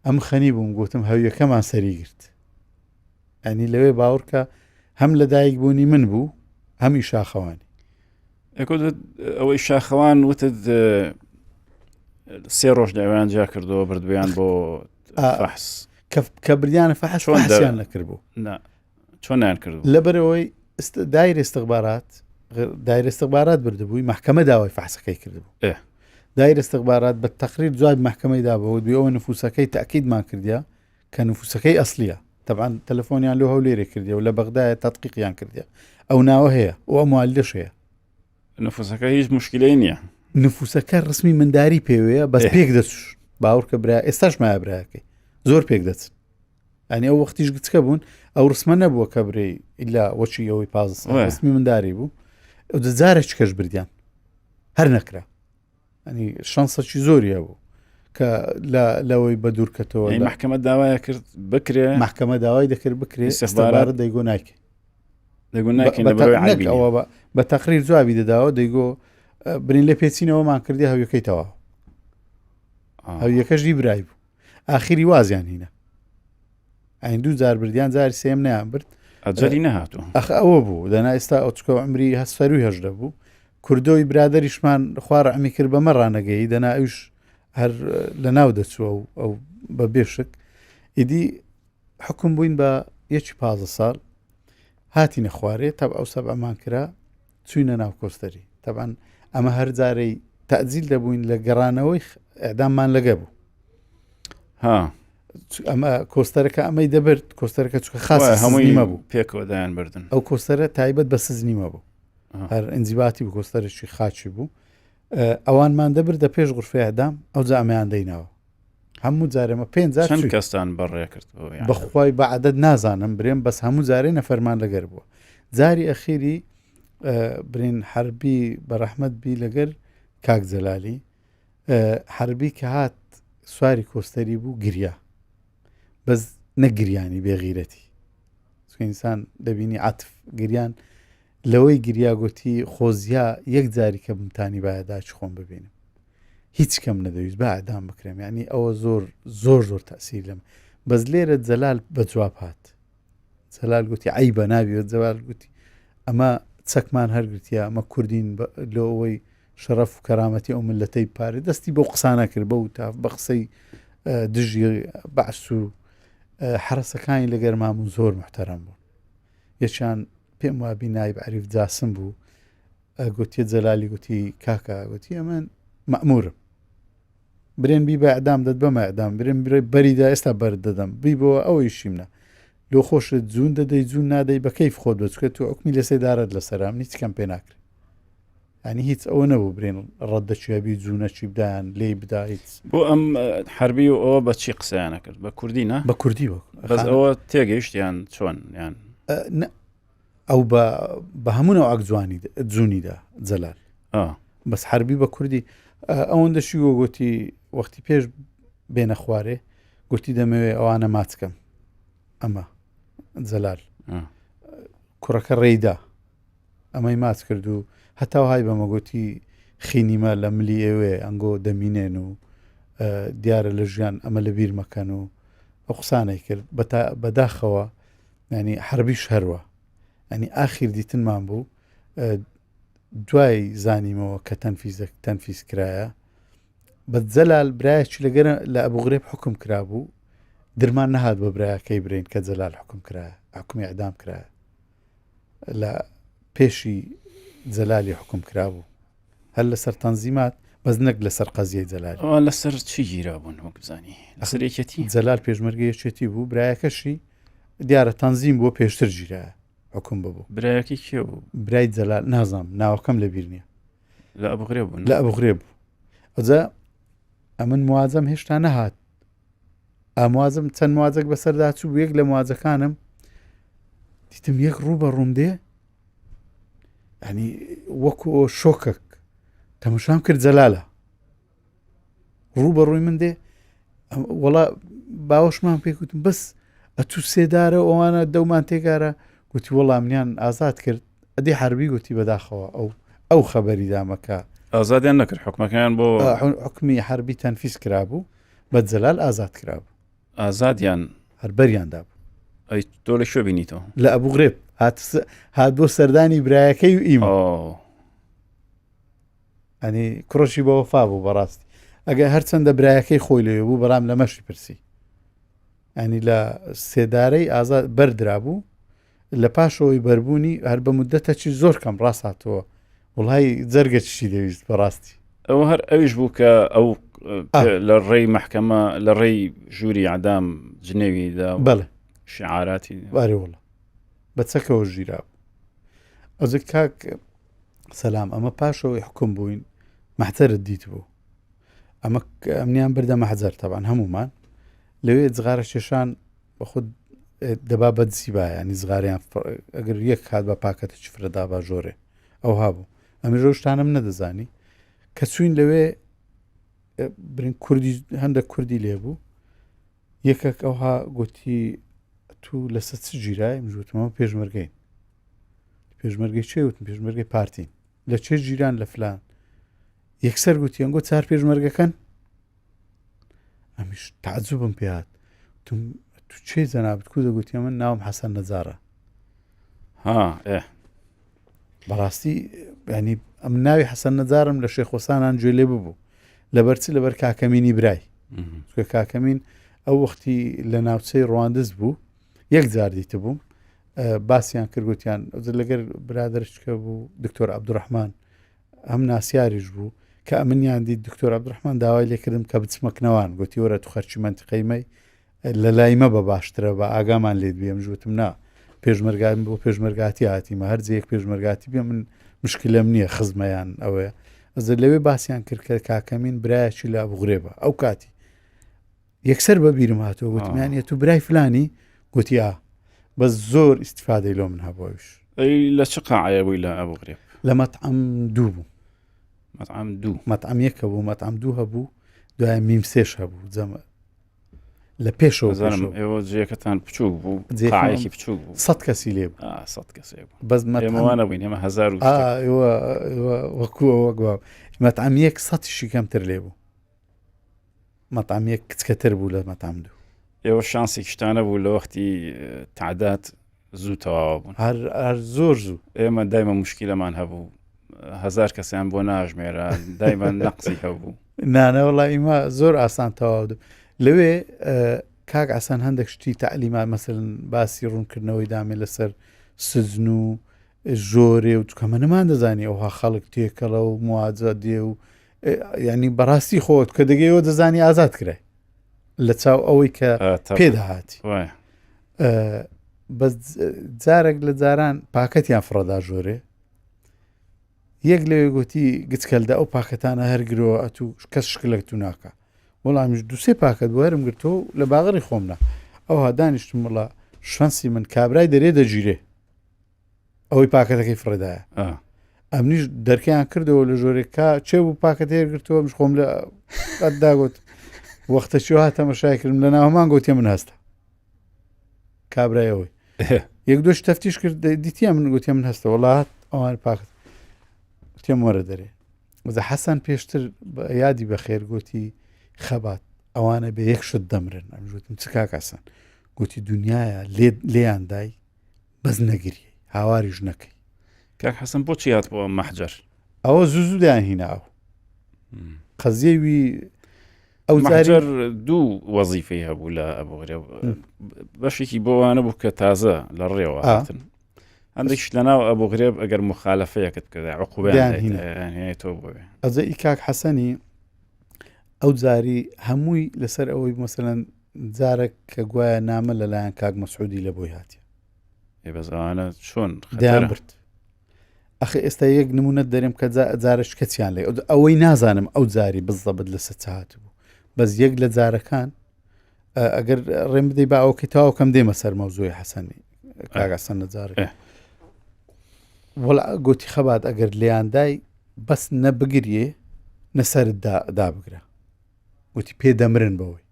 أم خنيبهم قوتم هاوية كمان سريقرت يعني لوي باوركا هم لدايق بوني من بو هم شاخواني يقول أو شاخوان وتد سيروش دعوان جا كردو برد بيان بو فحص كبرديان فحص فحصيان لكربو لا شون نكردو لبروي داير استخبارات غير داير استخبارات بردبوي محكمة داوي فحص كي كردبو إيه داير استخبارات بالتقرير جواب محكمة دابو بيقول نفوسكي تأكيد ما كرديا كان نفوسكي أصلية طبعا تلفوني له هوليري كرديا ولا بغداد تدقيق يعني كرديا أو ناوه هي وأموالش هي نفوسك هيج مشكلين يعني نفوسك الرسمي من داري بيويا بس بيقدرش باورك برا استاش ما براكي زور بيقدرش يعني أو وقتيش قلت كبون أو رسمنا بو كبري إلا وشي يوي باز رسمي من داري بو ودزارش كش برديان هر نكرة يعني الشانسة شي زوري أبو لا لوي بدور كتو يعني محكمة دعوة كرت بكرة محكمة دعوة ذكر بكرة استخبارات ديقو نايك نبروي عربي أو بتقرير جوابي دعوة ديقو برين لبيتسين وما كردي هاو يكي توا هاو يكش دي برايبو آخري واز يعني هنا عين دو زار برديان زار سيم نعم برد أجري نهاتو أخ أوبو دانا استا أتكو عمري هسفروي هجدبو كردوي برادريش من خوار عمي كربا مرة نجي دانا أيش هر لناودتو أو ببيشك إدي حكم بوين با يچ 15 سال هاتي نخواري تبع أو 7 مانكرا تسوينا ناو كوستري طبعا أما هر زاري تأزيل دبوين لقرانوي إعدام مان لقابو ها أما كوستريكا أما يدبرت كوستريكا تشوك خاص سزني مابو بيكو داين بردن أو كوستريكا تايبت بس سزني مابو هر انزباتي بكوستريكا شي خاتشي بو ئەوان مان دەبر دە پێش غرفەی ئەعدام ئەو جامیان دەینەوە هەموو جارێمە 5 چەند کەستان بەڕێ کرد بەخوای بەعەدەد نازانم برێم بەس هەموو جارێ نەفەرمان لەگەر بووە جاری ئەخیری برین حەربی بەڕەحمەت بی لەگەر کاک جەلالی حەربی کە هات سواری کۆستەری بوو گریا بەس نەگریانی بێغیرەتی ئینسان دەبینی عەتف گریان لەوەی گریا گوتی خۆزیا یەک جاری کە بمتانی بایەداچ خۆم ببینم هیچ کەم نەدەویست بە ئەعدام بکرێم یعنی ئەوە زۆر تەسیر لەم بەس لێرە جەلال بە جواب هات جەلال گوتی عیبە نابیوە جەلال گوتی ئەمە چەکمان هەرگرتیا ئەمە کوردین لەوەی شەرەف و کەرامەتی ئەو ملەتەی پارێ دەستی بۆ قسانە کرد بە تا بە قسەی دژی بەعس و حرەسەکانی لەگەرمام زۆر محتەرەم بوون. یەکیان پێم وابی نایب عەریف جاسم بوو، گوتی جەلالی گوتی کاکە گوتی ئەمە مەأمورم برێن بی بە ئەعدام دەت بەمە ئەعدام برێن بەریدا ئێستا بەرد دەدەم بی بۆ ئەوەی شیمنە لۆ خۆشت جوون دەدەی جوون نادەی بە کەیف خۆت بچکێت و ئەوکمی لە سێدارت لەسەرام هیچ کەم پێ ناکرێت. ینی هیچ ئەوە نەبوو برێن ڕەددەچێبی جوونەچی بدایان لێ بدا هیچ. بۆ ئەم حربی و ئەوە بە چی قسەیانە کرد؟ بە کوردی نا؟ بە کوردی وە بەس ئەوە تێگەیشتیان چۆن یان ئەو بە هەمونە ئەو جوونیدا جەلال بەس حربی بە کوردی ئەوەندەشی وە گوتی وەختی پێش بێنە خوارێ گوتی دەمەوێ ئەوانە ماچکەم ئەمە جەلال کوڕەکە ڕێیدا ئەمەی ماچ کرد و هەتاوهای بەمە گوتی خینیمە لە ملی ئێوێ ئەنگۆ دەمینێن و دیارە لە ژیان ئەمە لە بیر مەکەن و ئەو قسانەی کرد بەداخەوە ینی حربیش هەروە ینی ئاخیر دیتنمان بوو دوای زانیمەوە کە تەنفیز کرایە بە جەلال برایەکی لەگەرە لە ئەبوغرێب حکم کرابوو درمان نەهات بە برایەکەی برین کە جەلال حکم کرایە حکمی ئەعدام کرایە لە پێشی جەلالی حکم کرابوو هەر لەسەر تەنزیمات بەس نەک لەسەر قەزیەی جەلالی. لەسەر چی گیرابوون وەک بزانی لەسەر یەکێتی جەلال پێشمەرگەیەکێتی بوو برایەکەشی دیارە تەنزیم بۆ پێشتر گیرایە حکم ببوو. برایەکی کێ بوو؟ برای جەلال نازام ناوەکەم لە بیر نییە لە ئەبوغرێب بوون. لە ئەبوغرێب بوو. ئەجا ئەمن موازەم هێشتا نەهات ئاموازم چەند موازەك بەسەردا چوو یەک لە موازەکانم دیتم یەک ڕوو بە ڕوم دێ ینی وەکو شۆکەک تەماشام کرد جەلالە ڕوو بە ڕووی من دێ وەڵا باوەشمان پێکوتم بەس ئەتوو سێدارە ئەوانە دەومان تێگارە گوتی وەڵام منیان ئازاد کرد ئەدی حربی گوتی بەداخەوە ئەو خەبەری دامەکە ئازادیان نەکرد حکمەکەیان بۆ حکمی حربی تەنفیز کرابوو بە جەلال ئازاد کرابوو ئازادیان هەربەریاندا بوو. ئەی تۆ لە شوێ بینیتەوە؟ لە ئەبوغرێب هات بۆ سەردانی برایەکەی و ئیمە ئەنی کوڕەشی بە وەفا بوو بەڕاستی ئەگە هەرچەندە برایەکەی خۆی لێ بوو بەڵام لە مەشی پرسی ئەنی لە سێدارەی ئازاد بەردرا بوو لە پاشەوەی بەربوونی هەر بە مودەتەکی زۆر کەم ڕاستاتەوە وڵای جەرگەچی دەویست بەڕاستی ئەوە هەر ئەویش بوو کە ئەو لە ڕێی محکەمە لە ڕێی ژووری عەدام جنێویدا بەڵێ شعاراتی وارێ وڵە بە چەکەوە ژیرا بوو. ئەوزە کاک سەلام ئەمە پاشەوەی حکم بووین مەحتەرت دیت بوو ئەمە ئەمنیان بردە مەحجەر تەبان هەمومان لەوێ جغارە کێشان بە خود دەبا بەدسی بایە ینی زغاریان ئەگەر یەک کات بە پاکەتەی فرەدا با ژۆرێ ئەو هابوو ئەمی ڕۆژتانم نەدەزانی کە چوین لەوێ برین کوردی هەندێک کوردی لێبوو یەکێک ئەوها گوتی تو لەسەر چ گیرای مژوتمەوە پێشمەرگەین پێشمەرگەی چێ وتم پێشمەرگەی پارتین لە چێ گیران لە فلان یەکسەر گوتی ئەنگۆ چار پێشمەرگەکەن ئەمیش تعجبم پێهات تو چێ جەنابەت کو دەگوتی من ناوم حەسەن نەجارە بەڕاستی ینی ئەم ناوی حەسەن نەجارم لە شێخۆسانان گوێ لێ ببوو لەبەرچی لەبەر کاکەمینی برای کاکەمین ئەو وەختی لە ناوچەی ڕواندز بوو یەک جار دیتە بووم باسییان کردگوتیان لەگەر برادرشکە بوو دکتۆر عەبدوڕەحمان ئەم ناسیاریش بوو کە ئەمنیان دیت دکتۆر عەبدوڕەحمان داوای لێکردم کە بچمەکنەوان گوتی وەرە تو خەرچی منتقەیمەی لە لایمە بە باشترە بە ئاگامان لێت بێ مژوتم نا پێشمەرگام بۆ پێشمەرگاتی هاتیمە هەرجەیەک پێشمەرگاتی بێ من مشکلەم نییە خزمەیان ئەوەیە ئەزە لەوێ باسییان کرد کە کاکەمین برایەکی لە ئەبوغرێبە ئەو کاتی یەکسەر بە بیرم هاتەوە گوتمیان تو برای فلانی گوتی بەس زۆر ئیسیفادەی لۆ من هەبوویش. لە چ قاعەیە بووی لە ئەبوغرێب؟ لە مەطعەم دوو بوو مەطعەم یەکە بوو مەطعەم دوو هەبوو دوای میم سێش هەبوو جەمە لە پێشەوە ئێوە جێکەتان بچوو بوو قاعەیەکی بچوو بوو 100 کەسی لێ بوو 100 کەسێ بوو بەس ئێمەوانە بووین ئێمە 1000 وەکووە وەگووا مەطعەم یەک 100شی کەمتر لێ بوو مەطعەم یەک کچکەتر بوو لە مەطعەم دوو. ئێوە شانسی شتانە بوو لە وەختی تعداد زوو تەواو بوون هەر زۆر زوو ئێمە دایمە مشکیلەمان هەبوو 1000 کەسیان بۆ ناژمێرە دایمە نەقسی هەبوو نانەوەڵی ئیمە زۆر ئاسان تەواو لەوێ کاک ئاسان هەندێک شتی تعلیمات مەسەرن باسی ڕوونکردنەوەی دامێ لەسەر سزن و ژۆرێ و چکەمە نەمان دەزانی ئەوها خەڵک تێکەڵە و مواجە دێ و ینی بەڕاستی خۆت کە دەگەیەوە دەزانی ئازاد کرای لە چاو ئەوەی کە پێداهاتی بەس جارێک لە جاران پاکەتیان فڕەدا ژۆرێ یەک لەوێ گوتی گچکەلدا ئەو پاکەتانە هەرگرەوە ئەتو کەس شکلێک تو ناکە وەڵامیش دوسێ پاکەت بۆ هەرم گرتەوە لە باغری خۆمنا ئەوها دانیشتم وڵا شانسی من کابرای دەرێ دەگیرێ ئەوەی پاکەتەکەی فڕێدایە ئەمنیش دەرکیان کردەوە لە ژۆرێکا چێ بوو پاکەت هێرگرتەوە مش خۆم لە قەتداگوت وەختە چی هاتە مەشایکردم لە ناوەمان گوتێ من هەستە کابرایەوەی یەک دۆش تەفتیش کرد دیتیان من گوتێ من هەستە وڵات ئەوان پاکت تێم وەرە دەرێ وەزە حەسەن پێشتر یادی بەخێر گوتی خەبات ئەوانە بە یەک شت دەمرن ئەمژوتم چ کاکەسن گوتی دنیاە لێیان دای بەس نەگیری هاواریش نەکەی کاک حەسەن بۆچی هات بۆ مەحجەر ئەوە زوو دایان هیناو قەزیێوی ئەو مەحجەر دوو وەزیفەی هەبوو لە ئەبوغرێب بەشێکی بۆوانە بوو کە تازە لە ڕێوە هاتن هەندێکش لەناو ئەبوغرێب ئەگەر مخالەفەیەکت بکرد عقوبەیان هەیەتەوە بۆوێ ئەزە کاک حەسەنی ئەو جاری هەمووی لەسەر ئەوەی مەسەلەن جارێک کە گوایە نامە لەلایەن کاک مەسعودی لە بۆی هاتیە بەزانە چۆن دەیان برد ئەخی ئێستا یەک نمونەت دەرێم کە جارش کەچیان لێ ئەوەی نازانم ئەو جاری بزەبت لە سەچات بوو بەس یەک لە جارەکان ئەگەر ڕێم بدەی با ئەوکەی تاو کەم دێمە سەر مەوزوعی حەسەنی کاگەسەن لە جارێک وەڵا گوتی خەبات ئەگەر لێیاندای بەس نەبگریێ نەسەرت دابگرە وتی پێ دەمرن بەوەی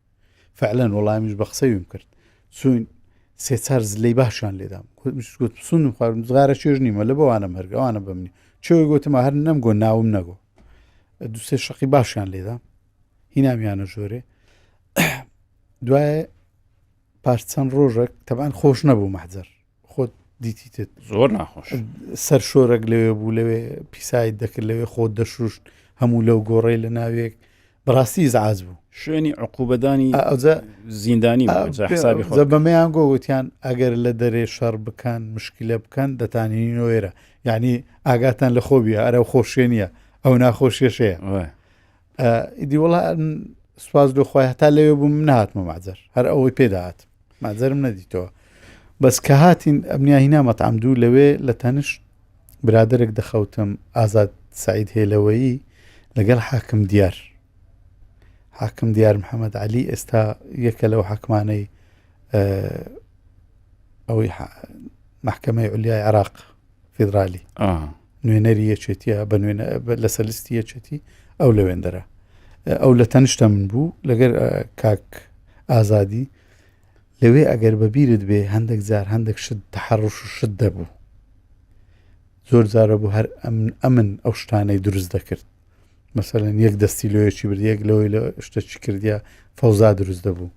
فعلەن وەڵامیش بە قسەویم کرد چوین سێ چار زلەی باشیان لێدام گوت سونم خواردم زغارە چێژ نیمە لە بەوانە هەرگەوانە بەمنی چۆی گوتمە هەر نەمگۆ ناوم نەگۆ دوسێ شەقی باشیان لێدام هینامیانە ژۆرێ دوایە پاش چەند ڕۆژێک تەبان خۆش نەبوو مەحجەر خۆت دیتیتت زۆر ناخۆش سەر شۆرەك لەوێ بوو لەوێ پیسایت دەکرد لەوێ خۆت دەشوشت هەموو لەو گۆڕەی لە ناوێک بەڕاستی زعاز بوو شوێنی عقوبەدانی زیندانی حسابی خۆ بەمەیان گۆوتیان ئەگەر لە دەرێ شەڕ بکەن مشکلە بکەن دەتانینەوەێرە یعنی ئاگاتان لە خۆبیە ئەرە خۆشیێ نییە ئەو ناخۆشیێشەیە ئیدی وڵا سواز لە خۆی هەتا لەوێ بووم نهاتمە مەحجەر هەر ئەوەی پێداهات مەحجەرم نەدیتەوە بەس کە هاتین ئەمنیا هینا مەتعەمدوو لەوێ لە تەنیشت برادێک دەخەوتم ئازاد سعید هێلەوەیی لەگەڵ حاکم دیار محەممەد علی ئێستا یەکە لەو حکمانەی ئەوەی محکەمەی عولیای عێراق فیدرالی نوێنەری یەکێتیە لەسەر لیستی یەکێتی ئەو لەوێندەرە ئەو لە تەنیشتە من بوو لەگەر کاک ئازادی لەوێ ئەگەر بەبیرت بێ هەندێک جار هەندێک شت تەحەڕوش و شت دەبوو زۆر جارە بوو هەر ئەمن ئەو شتانەی دروست دەکرد مەسەلەن یەک دەستی لۆیەکی برد یەک لەوەی لە شتێکی کردیا فەوزا دروست دەبوو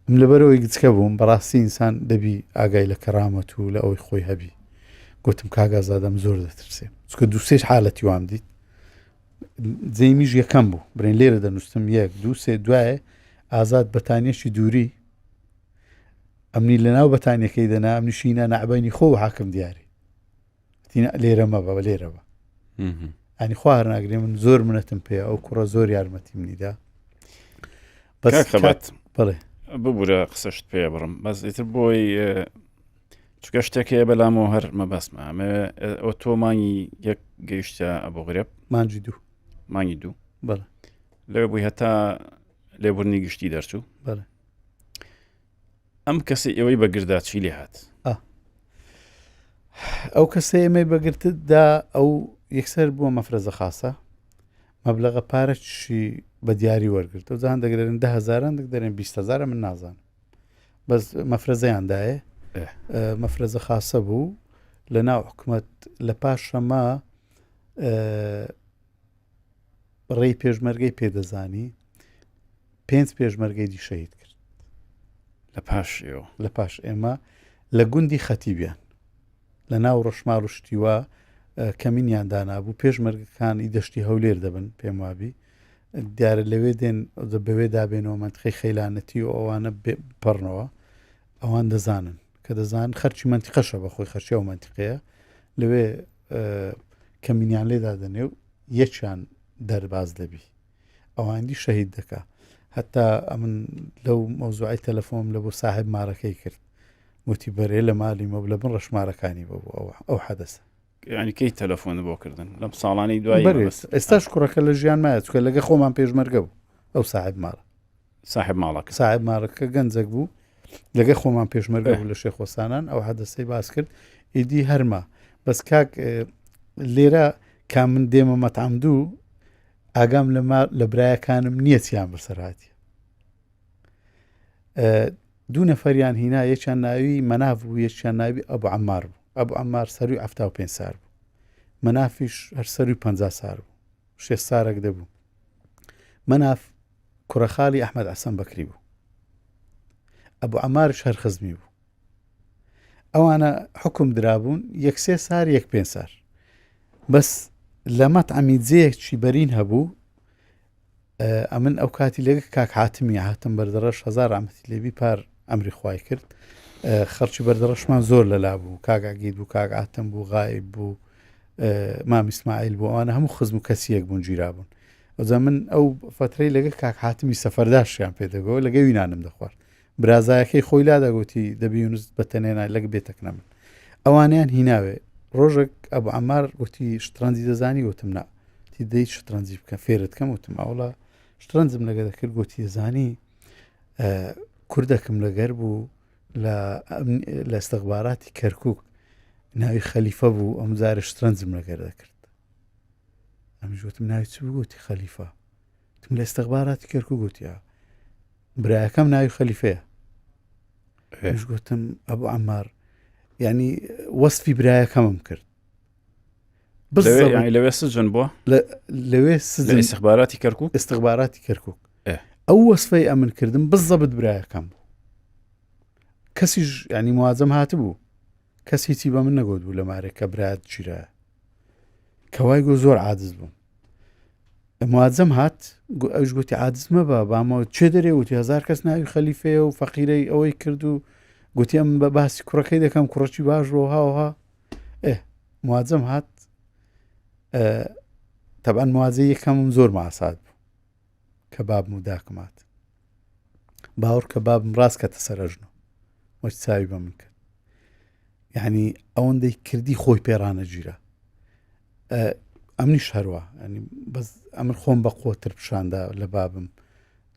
من لەبەرەوەی گچکە بووم بەڕاستی ئینسان دەبی ئاگای لە کەرامەت و لە ئەوەی خۆی هەبی گوتم کاگازادەم زۆر دەترسێم چکە دووسێش حالەتی وام دیت جەیمیش یەکەم بوو برێن لێرە دەنووسم یەک دووسێ دوایە ئازاد بەتانیەکی دووری ئەمنی لەناو بەتانیەکەی دەنا ئەمنیشینە نەعبەینی خۆ حاکم دیاری لێرەمە بە لێرەوە ئەنی خوار ناگرێ من زۆر منەتم پێ ئەو کوڕە زۆر یارمەتی منیدا خەبات بڵێ ببوورە قسەشت پێ بڕم بەس ئیتر بۆی چکە شتێکەیە بەلامەوە هەر مەبەسمە ئەمە ئەو تۆ مانگی یەک گەیشتە ئەبوغرێب مانگی دوو بەڵێ لەوێ بووی هەتا لێبوورنی گشتی دەرچوو بەڵێ ئەم کەسی ئێوەی بەگردا چی لێ هات ئەو کەسە ئێمەی بەگرتتدا ئەو یەکسەر بووە مەفرەزە خاسە مەبلەغە پارەشی بە دیاری وەرگرت و جان دەگرێن 10,000 دەگرێن 20,000 من نازانم بەس مەفرەزەیاندایە مەفرەزە خاسە بوو لە ناو حکومەت لە پاشەمە ڕێی پێشمەرگەی پێدەزانی 5 پێشمەرگەی دیشەهید کرد لە پاش ئێمە لە گوندی خەتیبیان لە ناو ڕەشماڵ و شتیوە کەمینیان دانابوو پێشمەرگەکانی دەشتی هەولێر دەبن پێم وابی دیارە لەوێ دێن بەوێ دابێنەوە منتقی خەیلانەتی و ئەوانە پەڕنەوە ئەوان دەزانن کە دەزان خەرچی منتیقەشە بەخۆی خەرچی و منتیقەیە لەوێ کەمینیان لێدا دەنێ و یەکیان دەرباز دەبی ئەوانی شەهید دەکا هەتا ئەمن لەو مەوزوعی تەلەفۆم لە بۆ صاحب مارەکەی کرد وتی بەرێ لە مالی مە لە بن ڕەشمارەکانی بۆ ئەو حەدەسە ینی کەی تەلەفۆن بۆ کردن لەم ساڵانی دوایی ئێستاش کوڕەکە لە ژیان مایە چکە لەگە خۆمان پێشمەرگە بوو ئەو صاحب ماڵە صاحب ماڵەکە گەنجەک بوو لەگە خۆمان پێشمەرگە بوو لە شێخۆسانان ئەو حەدەسەی باس کرد ئیدی هەرما بەس کاک لێرە کا من دێمە مەتعەمدوو ئاگام لە برایەکانم نییە چیان بەسەرهاتی دوو نەفەریان هینا یەکیان ناوی مەناف بوو یەکیان ناوی ئەبوو عەمار بوو ئەبوو عەمار سەروی 75 سار بوو مەنافیش هەر سەروی 50 سار بوو 6 سارێک دەبوو مەناف کوڕەخاڵی ئەحمەد حەسەن بەکری بوو ئەبوو عەمارش هەر خزمی بوو ئەوانە حکم درابوون 1 سار 1 5 سار بەس لە مەتعەمی جێیەکی بەرین هەبوو ئەمن ئەو کاتی لەگە کاک حاتمی هاتم بەردەڕەش هەزار ڕەحمەتی لێبی پار ئەمری خوای کرد خەڵکی بەردەڕەشمان زۆر لەلا بوو کاک عەگید بوو کاک عاتم بوو غایب بوو مام ئیسماعیل بوو ئەوانە هەموو خزم و کەسیەک بوون گیرابوون ئەوجا من ئەو فترەی لەگە کاک حاتمی سەفەرداشیان پێدەگەوە لەگە وینانم دەخوارد برازایەکەی خۆی لا دەگوتی دەبی یونس بەتەنێنای لەگە بێتەکە من ئەوانیان هیناوێ ڕۆژێک ئەبوو عەمار گوتی شترەنجی دەزانی وتم نا تی دەیت شترەنجی بکە فێرت کەم وتم ئەوڵا شترەنجم لەگە دەکرد گوتی دەزانی کوردەکەم لەگەر بوو لە ئەستەخباراتی کەرکووک ناوی خەلیفە بوو ئەم جارە شترەنجم لەگەر دەکرد ئەمیش وتم ناوی چ بوو گوتی خەلیفە وتم لە ئەستەخباراتی کەرکووک گوتی برایەکەم ناوی خەلیفەیە ئەمیش گوتم ئەبوو عەمار یعنی وەسفی برایەکەمم کرد لەوێ سجن بووە لەوێ سجن ئستخباراتی کەرکووک ئەو وەسفەی ئەمن کردم بزەبت برایەکەم بوو کەسیش ینی موازەم هاتبوو کەس هیچی بە من نەگوت بوو لە مارێک کە برایەت گیرایە کەوای گۆ زۆر عاجز بووم موازەم هات ئەوش گوتی عاجز مەبە بامەوە چێ دەرێ وتی هەزار کەس ناوی خەلیفەیە و فەقیرەی ئەوەی کرد و گوتی ئەم بە باسی کوڕەکەی دەکەم کوڕەکی باش بۆ هاوها موازەم هات تەبەن موازەی یەکەمم زۆر ماسات بوو کە بابم و داکمات باوەڕ کە بابم ڕاست کەتە سەرەژنۆ وەچ چاوی بە من کرد یعنی ئەوەندەی کردی خۆی پێڕانە گیرە ئەمنیش هەروە ینی بەس ئەمن خۆم بە قوتر پیشاندا لە بابم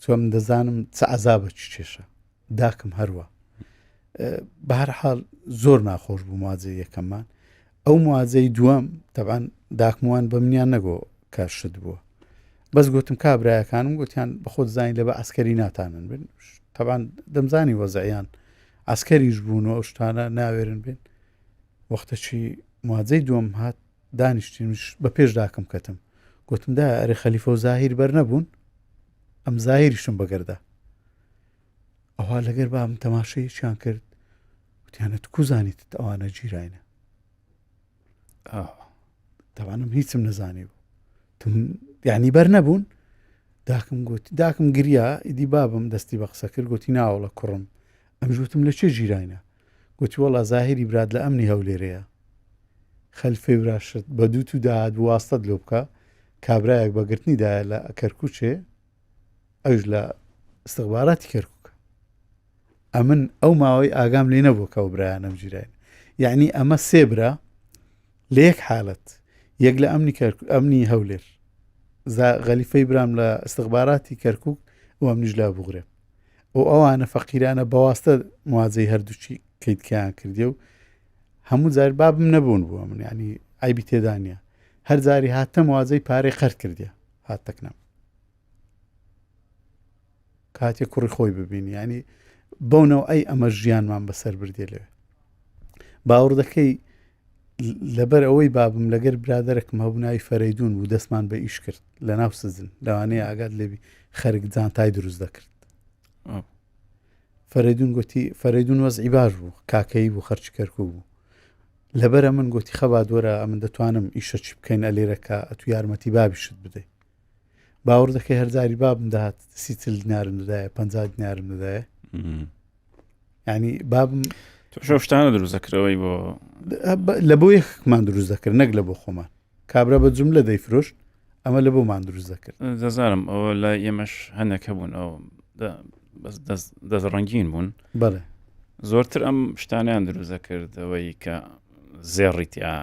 چۆ من دەزانم چ عەزابە چی چێشە داکم هەروە بە هەر حاڵ زۆر ناخۆش بوو موازەی یەکەممان ئەو موازەی دووەم تەبعاً داکموان بە منیان نەگۆ کاشت بووە بەس گوتم کابرایەکانم گوتیان بە خۆت زانی لە بە ئەسکەری ناتانن بن تەبعاً دەمزانی وەزعیان ئەسکەریش بوون و ئەو شتانە ناوێرن بێن وەختەچی موازەی دووەم هات دانیشتینش بە پێش داکەم کەتم گوتم دا ئەرێ خەلیفە و زاهیر بەر نەبوون ئەم زاهیریشم بەگەردە ئەوها لەگەر بام تەماشەیەکیان کرد وتیانە تو زانیت ئەوانە گیراینە تەوانم هیچم نەزانی بوو یعنی بەر نەبوون داکم گریا ئیدی بابم دەستی بە قسە کرد گوتی ناوەڵە کوڕم ئەم ژوتم لە چێ گیراینە گوتی وەڵا زاهیری براد لە ئەمنی هەولێرەیە خەلفەی براشت بە دوو تو داهات واستەت لۆ بکە کابرایەک بەگرتنیدایە لە کەرکووچێ ئەوش لە ئستخباراتی کەرکووکە ئەمن ئەو ماوەی ئاگام لێ نەبوو کە ئەو برایانەم گیراین یعنی ئەمە سێبرا لە یەک حالت یەک لە ئەمنی هەولێر غەلیفەی برام لە ئستخباراتی کەرکووک و ئەمنیش لا بوغرێ و ئەوانە فەقیرانە بەواستە موازەی هەردووچی کەیتکیان کردیە و هەموو جار بابم نەبوون بووە من ینی ئایبی تێدا نیە هەر جاری هاتە موازەی پارەی قەرد کردیە هاتەکنەم کاتێ کوڕی خۆی ببینی ینی بۆنەوە ئەی ئەمە ژیانمان بەسەر بردێ لێ باوەڕ دەکەی لەبەر ئەوەی بابم لەگەر برادەرێکم هەبوو ناوی فەرەیدون بوو دەستمان بە ئیش کرد لە ناو سزن لەوانەیە ئاگات لێبی خەرک جانتای دروست دەکرد فەرەیدون گوتی فەرەیدون وەزعی باش بوو کاکەی بوو خەرچی کەرکوو بوو لەبەرە من گوتی خەبات وەرە ئەمن دەتوانم ئیشە چی بکەین ئەلێرەکە ئەتو یارمەتی بابیشت بدەی باوەڕ دەکەی هەرزاری بابم داهات 30 دینارم دەدایە 50 دینارم دەدایە ینی بابم شو شتانە دروست دەکرەوەی بۆ لە بۆ یەکمان دروست دەکرد نەک لە بۆ خۆمان کابرا بە جوملە دەیفرۆشت ئەمە لە بۆمان دروست دەکرد دەزانم ئەوە لە ئێمەش هەندێک هەبوون ئەو دەست ڕەنگین بوون بەڵێ زۆرتر ئەم شتانیان دروست دەکرد ئەوەی کە زێڕیتیا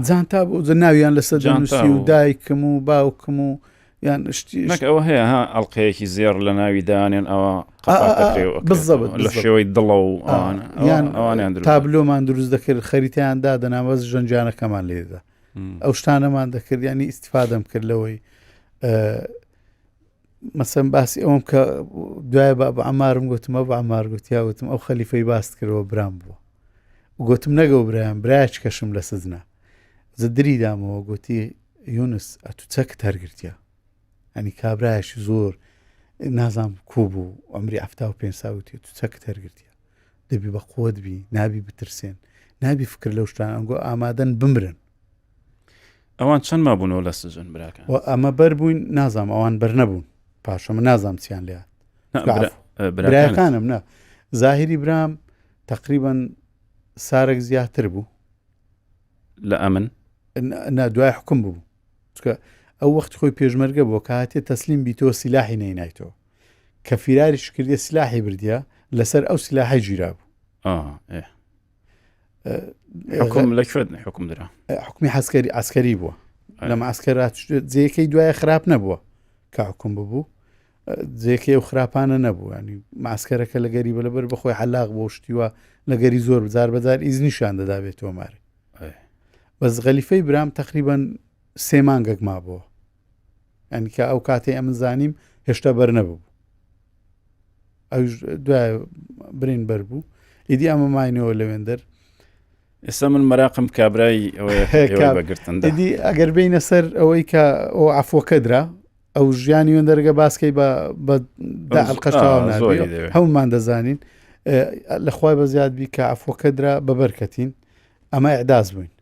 جانتا بۆ ناویان لەسەر دەنووسی و دایکم و باوکم و یان نەک ئەوە هەیە ها ئەڵلقەیەکی زێر لە ناوی دانێن ئەوە لە شێوەی دڵە و ئەوانیان تابلۆمان دروست دەکرد خەریتیاندا دەناوەز ژەنجانەکەمان لێدا ئەو شتانەمان دەکرد ینی ئیسیفادەم کرد لەوەی مەسەن باسی ئەوم کە دوای بە ئەمارم گوتمە بە ئەمار گوتیاوتم ئەو خەلیفەی باست کردەوە برام بووە گوتم نەگە و برایان برایچ کەشم لە سزنا زدری دامەوە گوتی یونس ئەتو چەکت هەرگرتیا ئەنی کابراایشی زۆر نازام کوو بوو ئەمری 75 ساوتی تو چەکت هەرگرتیا دەبی بە قوت بی نابی بترسێن نابی فکر لەو شتان ئەنگۆ ئامادەن بمرن ئەوان چەند مابوونەوە لە سزن براکە ئەمە بەربووین نازام ئەوان بەرنەبوون پاشەمە نازام چیان لێ برایەکانم نە زاهری برام تقریبا سارێک زیاتر بوو لە ئەمن دوای حکم بوو چکە ئەو وەخت خۆی پێشمەرگە بۆ کاتێ تەسلیم بیتەوە سیلاحی نەینایتەوە کە فیراریش کردێ سیلاحی بردیە لەسەر ئەو سیلاحی گیرا بوو حکم لەکوێت حکم درا حکمی عسکەری بووە لەمە عسکەرات جێەکەی دوایە خراپ نەبووە کە حکم ببوو جێکەی ئەو خراپانە نەبوو ینی ماسکەرەکە لە گەری بە لەبەر بەخۆی حەلاق بۆ شتیوە لە گەری زۆر بجار بەجار ئیزنیشان دەدابێتەوە مارێ بەس غەلیفەی برام تقریبا 3 مانگێک مابووە ئەنی کە ئەو کاتێ ئەمن زانیم هێشتا بەر نەبوو ئەو دوای برین بەربوو ئیدی ئەمە ماینەوە لەوێندەر ئێستا من مەراقم کابرای ئەوەیە بەگرتن ئیدی ئەگەر بینە سەر ئەوەی کە ئەو عەفوەکە درا ئەو ژیانی وێندەرگە باسکەی بە حەڵقەشتاو نابێت هەمومان دەزانین لەخوای بە زیاد بی کە عەفوەکە درا بەبەرکەتین ئەمە ئیعداز بووین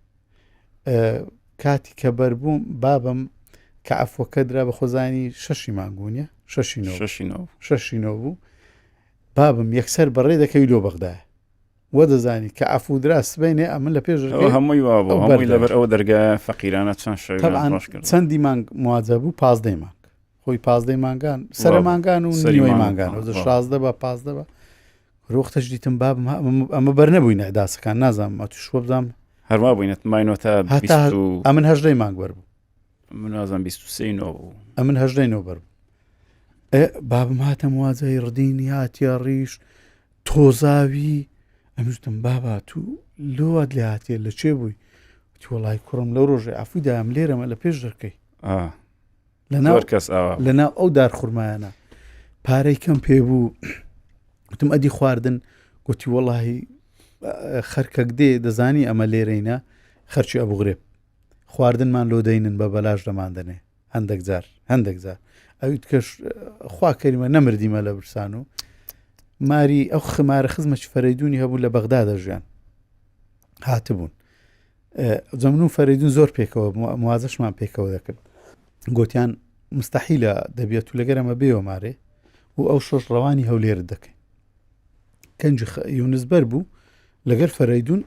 کاتی کە بەربووم بابم کە عەفوەکە درا بە خۆزانی 6 مانگونیە 6 بوو بابم یەکسەر بەڕێ دەکەوی لۆ بەغدایە وە دەزانی کە عەفو درا سبەینێ ئەمن لە پێش هەمووی وابوو هەمووی لەبەر ئەوە دەرگا فەقیرانە چەند شەوی چەندی مانگ مواجە بوو 15 مانگ خۆی 15 مانگان سەر مانگان و نیوەی مانگان 16 بە 15 بە ڕۆختەش دیتم بابم ئەمە بەر نەبووین ئەداسەکان نازانم ئەتو شوە بدەم هەروا بووینێت ماینۆتە ئەمن 18 مانگ بەربوو من نازانم 23 بوو ئەمن 18 بەربوو بابم هاتە مواجەی ڕدینی هاتیە ڕیش تۆزاوی ئەمشتم بابا تو لۆات لێ هاتیە لە چێ بووی وڵای کوڕم لەو ڕۆژێ ئافویدایم لێرەمە لە پێش دەکەی لەناو ئەو دارخورمایانە پارەی کەم پێبوو وتم ئەدی خواردن گوتی وەڵاهی خەرکەک دێ دەزانی ئەمە لێرەینە خەرچی ئەبوو غرێب خواردنمان لۆ دەینن بە بەلاش دەماندنێ هەندێک جار ئەویت کەش خوا کەریمە نەمردیمە لە برسان و ماری ئەو خمارە خزمەتی فەرەیدونی هەبوو لە بەغدا دەژیان هاتبوون جەمن و فەرەیدون زۆر پێکەوە موازەشمان پێکەوە دەکرد گوتیان مستحیلە دەبێت و لەگەرەمە بێوە مارێ و ئەو شۆش ڕەوانی هەولێرت دەکەین کەنج یونس بەر بوو لەگەر فەرەیدون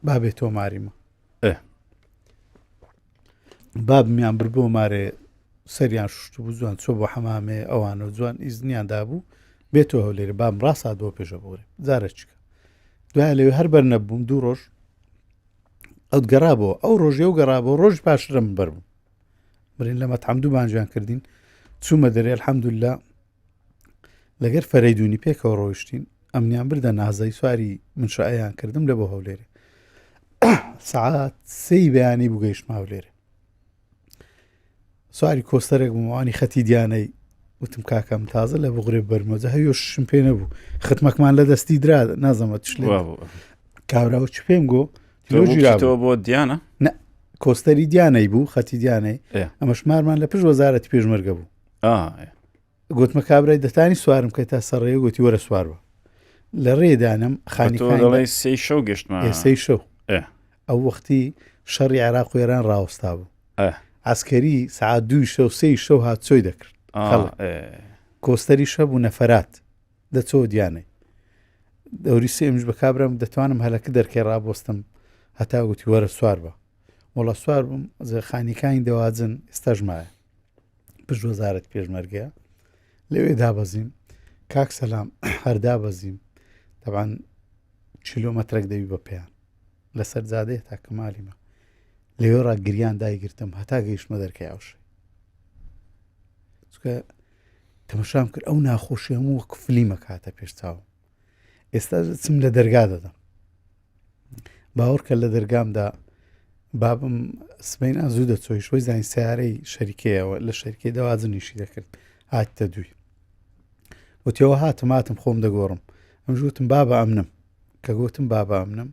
بابێتەوە ماریمە بابمیان بردبوو مارێ سەریان شت بوو جوان چۆ بۆ حەمامێ ئەوانە جوان ئیزنیاندا بوو بێتەوە هەولێرە بام ڕاستادەوە پێشە بۆرێ جارە چکە دوای لەوێ هەر بەر نەبووم 2 ڕۆژ ئەو گەڕابەوە ئەو ڕۆژێ و گەڕابەوە ڕۆژ پاشرم بەربوو برین لە مەتحەم دووبانجیان کردین چوومە دەرێ الحەمدوللا لەگەر فەرەیدونی پێکەوە ڕۆیشتین ئەمنیان بردە نازای سواری منشائەیان کردم لە بۆ هەولێرە سعات 3 بەیانی بوو گەیشتمە هەولێرە سواری کۆستەرێک بوومەوانی خەتی دیانەی وتم کاکەم تازە لە بۆ غرێب بەرمەوە هەیۆ شم پێ نەبوو ختمەکمان لە دەستی درا نازەمە تشلێ کابراوە چ پێم گۆ بۆ دیانە نە کۆستەری دیانەی بوو خەتی دیانەی ئەمە شمارمان لە پێش وەزارەتی پێشمەرگە بوو گوتمە کابرای دەتانی سوارم کە تا سەڕێ گوتی وەرە سوارەوە لە ڕێدانم خانیکانی سی شەو گەشتمە سی شەو ئەو وەختی شەڕی عێراق و ئێران ڕاوەستا بوو عسکەری سعات 2 شەو 3 شەو هاتچۆی دەکرد کۆستەری شەب و نەفەرات دەچۆ دیانەی دەوری سێمش بە کابرام دەتوانم هەلەکە دەرکێ ڕابۆستم هەتا گوتی وەرە سوار بە وەڵا سوار بووم خانیکانی دەواجن ئێستاژمایە پشت وەزارەت پێشمەرگەیە لەوێ دابەزیم کاک سەلام هەردا بەزیم طبعاً کیلۆمەترێک دەوی بە پێیان لەسەر جادەیە تا کەمالیمە لەوێ ڕاگریان دایگرتم هەتا گەیشتمە دەرکەی ئەوشێ چکە تەمەشام کرد ئەو ناخۆشی هەموو وەک فلیمە کاتە پێش چاوم ئێستا چم لە دەرگا دەدەم باوەڕکە لە دەرگامدا بابم سبەینان زوو دەچۆی شوی زانی سیارەی شەریکەیەوە لە شەریکەی دەوازنیشی دەکرد هاتە دووی وتیەوە هاتم خۆم دەگۆڕم ئەم ژوتم بابە ئەمنم کە گوتم بابە ئەمنم